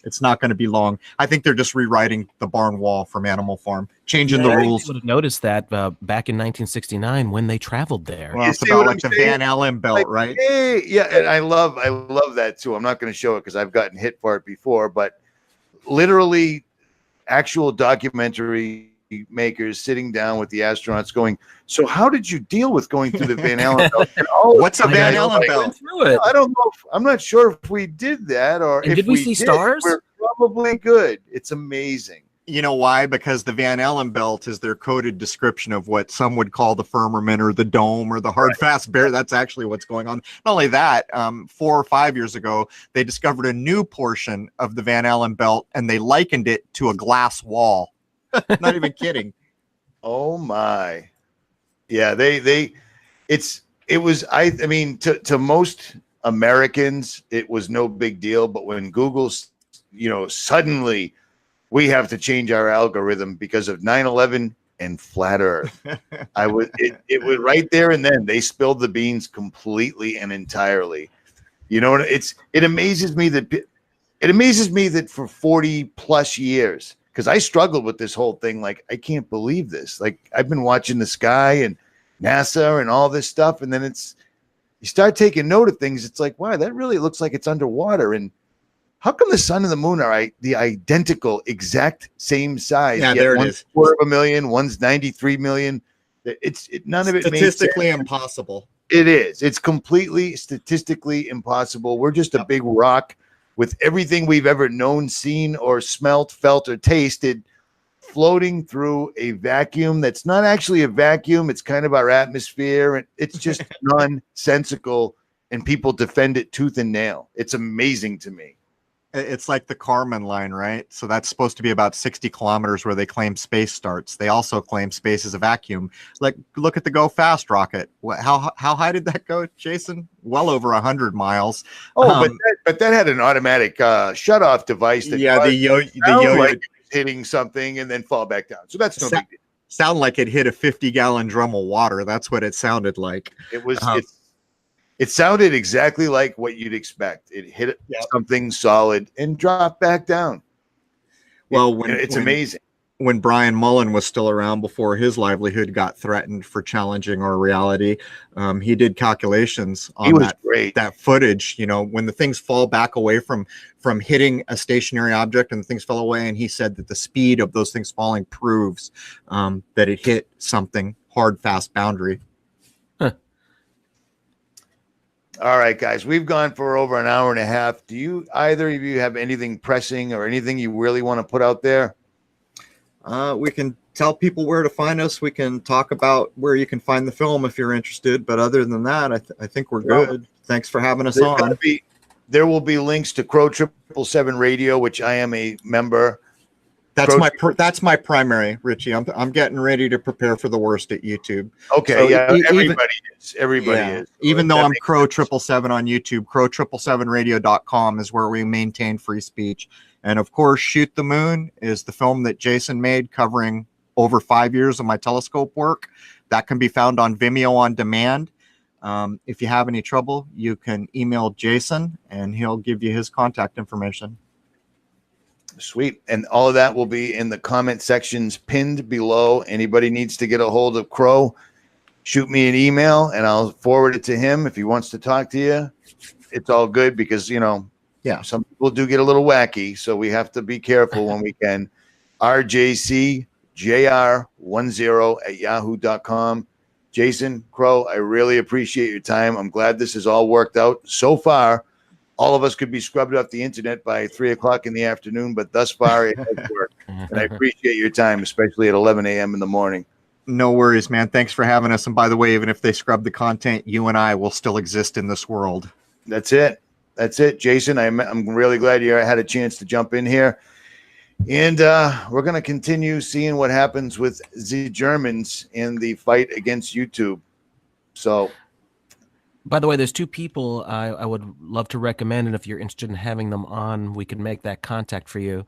It's not going to be long. I think they're just rewriting the barn wall from Animal Farm, changing the rules. You would have noticed that back in 1969 when they traveled there. Well, it's about like the Van Allen belt, right? Hey, yeah, and I love that too. I'm not going to show it because I've gotten hit for it before, but literally actual documentary makers sitting down with the astronauts going, so how did you deal with going through the Van Allen belt? What's a Van Allen belt? I don't know. I'm not sure if we did that, or if did we see stars? We're probably good. It's amazing. You know why? Because the Van Allen belt is their coded description of what some would call the firmament or the dome or the hard, fast bear. That's actually what's going on. Not only that, 4 or 5 years ago, they discovered a new portion of the Van Allen belt, and they likened it to a glass wall. Not even kidding. Oh my. Yeah, I mean, to most Americans, it was no big deal. But when Google's, suddenly we have to change our algorithm because of 9/11 and flat Earth. It was right there and then they spilled the beans completely and entirely. It amazes me that for 40 plus years, because I struggled with this whole thing. Like, I can't believe this. Like, I've been watching the sky and NASA and all this stuff. And then you start taking note of things. It's like, wow, that really looks like it's underwater. And how come the sun and the moon are the identical, exact same size? Yeah, there it one's is. 250,000, one's 93 million. None of it statistically impossible. It is. It's completely statistically impossible. We're just a big rock with everything we've ever known, seen, or smelt, felt, or tasted floating through a vacuum that's not actually a vacuum. It's kind of our atmosphere, and it's just nonsensical, and people defend it tooth and nail. It's amazing to me. It's like the Kármán line, right? So that's supposed to be about 60 kilometers where they claim space starts. They also claim space is a vacuum. Like, look at the Go Fast rocket. How high did that go, Jason? Well over 100 miles. Oh, but that had an automatic shut-off device. That the yo-yo like hitting something and then fall back down. So that's no big deal. Sound like it hit a 50-gallon drum of water. That's what it sounded like. It was. It sounded exactly like what you'd expect. It hit something solid and dropped back down. Well, it's amazing. When Brian Mullen was still around before his livelihood got threatened for challenging our reality, he did calculations on that footage. When the things fall back away from hitting a stationary object and the things fell away, and he said that the speed of those things falling proves that it hit something hard, fast boundary. All right, guys, we've gone for over an hour and a half. Do either of you have anything pressing or anything you really want to put out there? We can tell people where to find us. We can talk about where you can find the film if you're interested. But other than that, I think we're good. Thanks for having us on. There will be links to Crow 777 Radio, which I am a member. That's my primary, Richie. I'm getting ready to prepare for the worst at YouTube. Okay, so everybody is. Everybody is. Even though I'm Crow 777 on YouTube, crow777radio.com is where we maintain free speech. And of course, Shoot the Moon is the film that Jason made covering over 5 years of my telescope work. That can be found on Vimeo on demand. If you have any trouble, you can email Jason and he'll give you his contact information. Sweet. And all of that will be in the comment sections pinned below. Anybody needs to get a hold of Crow, shoot me an email and I'll forward it to him. If he wants to talk to you, it's all good because, some people do get a little wacky. So we have to be careful when we can. rjcjr10@yahoo.com. Jason, Crow, I really appreciate your time. I'm glad this has all worked out so far. All of us could be scrubbed off the internet by 3 o'clock in the afternoon, but thus far it has worked. And I appreciate your time, especially at 11 a.m. in the morning. No worries, man. Thanks for having us. And by the way, even if they scrub the content, you and I will still exist in this world. That's it. Jason, I'm really glad you had a chance to jump in here. And we're going to continue seeing what happens with the Germans in the fight against YouTube. So, by the way, there's two people I would love to recommend, and if you're interested in having them on, we can make that contact for you.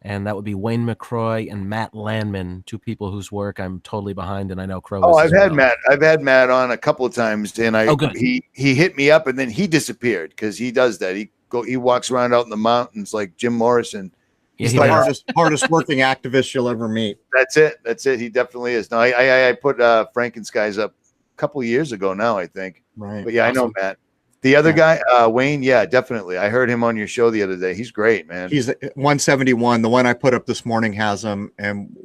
And that would be 𝗦𝗵𝗿𝗀𝗀𝗀 and Matt Landman, two people whose work I'm totally behind, and I know Crow is. I've had Matt. I've had Matt on a couple of times, and he hit me up, and then he disappeared because he does that. He walks around out in the mountains like Jim Morrison. Yeah, he's the hardest working activist you'll ever meet. That's it. He definitely is. No, I put Frankenskies up a couple of years ago now, I think. Right. But yeah, awesome. I know Matt. The other guy, Wayne, yeah, definitely. I heard him on your show the other day. He's great, man. He's 171. The one I put up this morning has him, and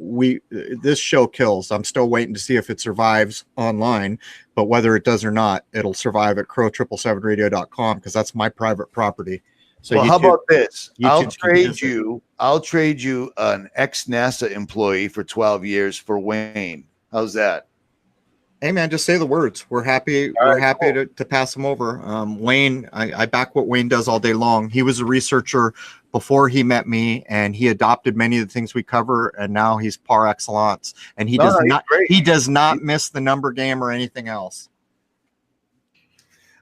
this show kills. I'm still waiting to see if it survives online, but whether it does or not, it'll survive at crow777radio.com because that's my private property. So well, how about this? I'll trade you an ex-NASA employee for 12 years for Wayne. How's that? Hey man, just say the words. We're happy. We're happy to pass them over. Wayne, I back what Wayne does all day long. He was a researcher before he met me, and he adopted many of the things we cover. And now he's par excellence. And he does not miss the number game or anything else.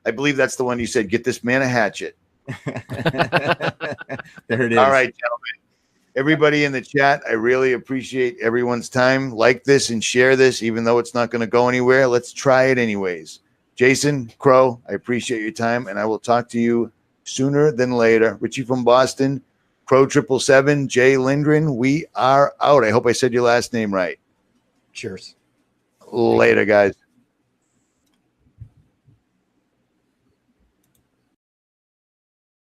I believe that's the one you said. Get this man a hatchet. There it is. All right, gentlemen. Everybody in the chat, I really appreciate everyone's time. Like this and share this, even though it's not going to go anywhere. Let's try it anyways. Jason, Crow, I appreciate your time, and I will talk to you sooner than later. Richie from Boston, Crow 777, Jay Lindgren, we are out. I hope I said your last name right. Cheers. Later, guys.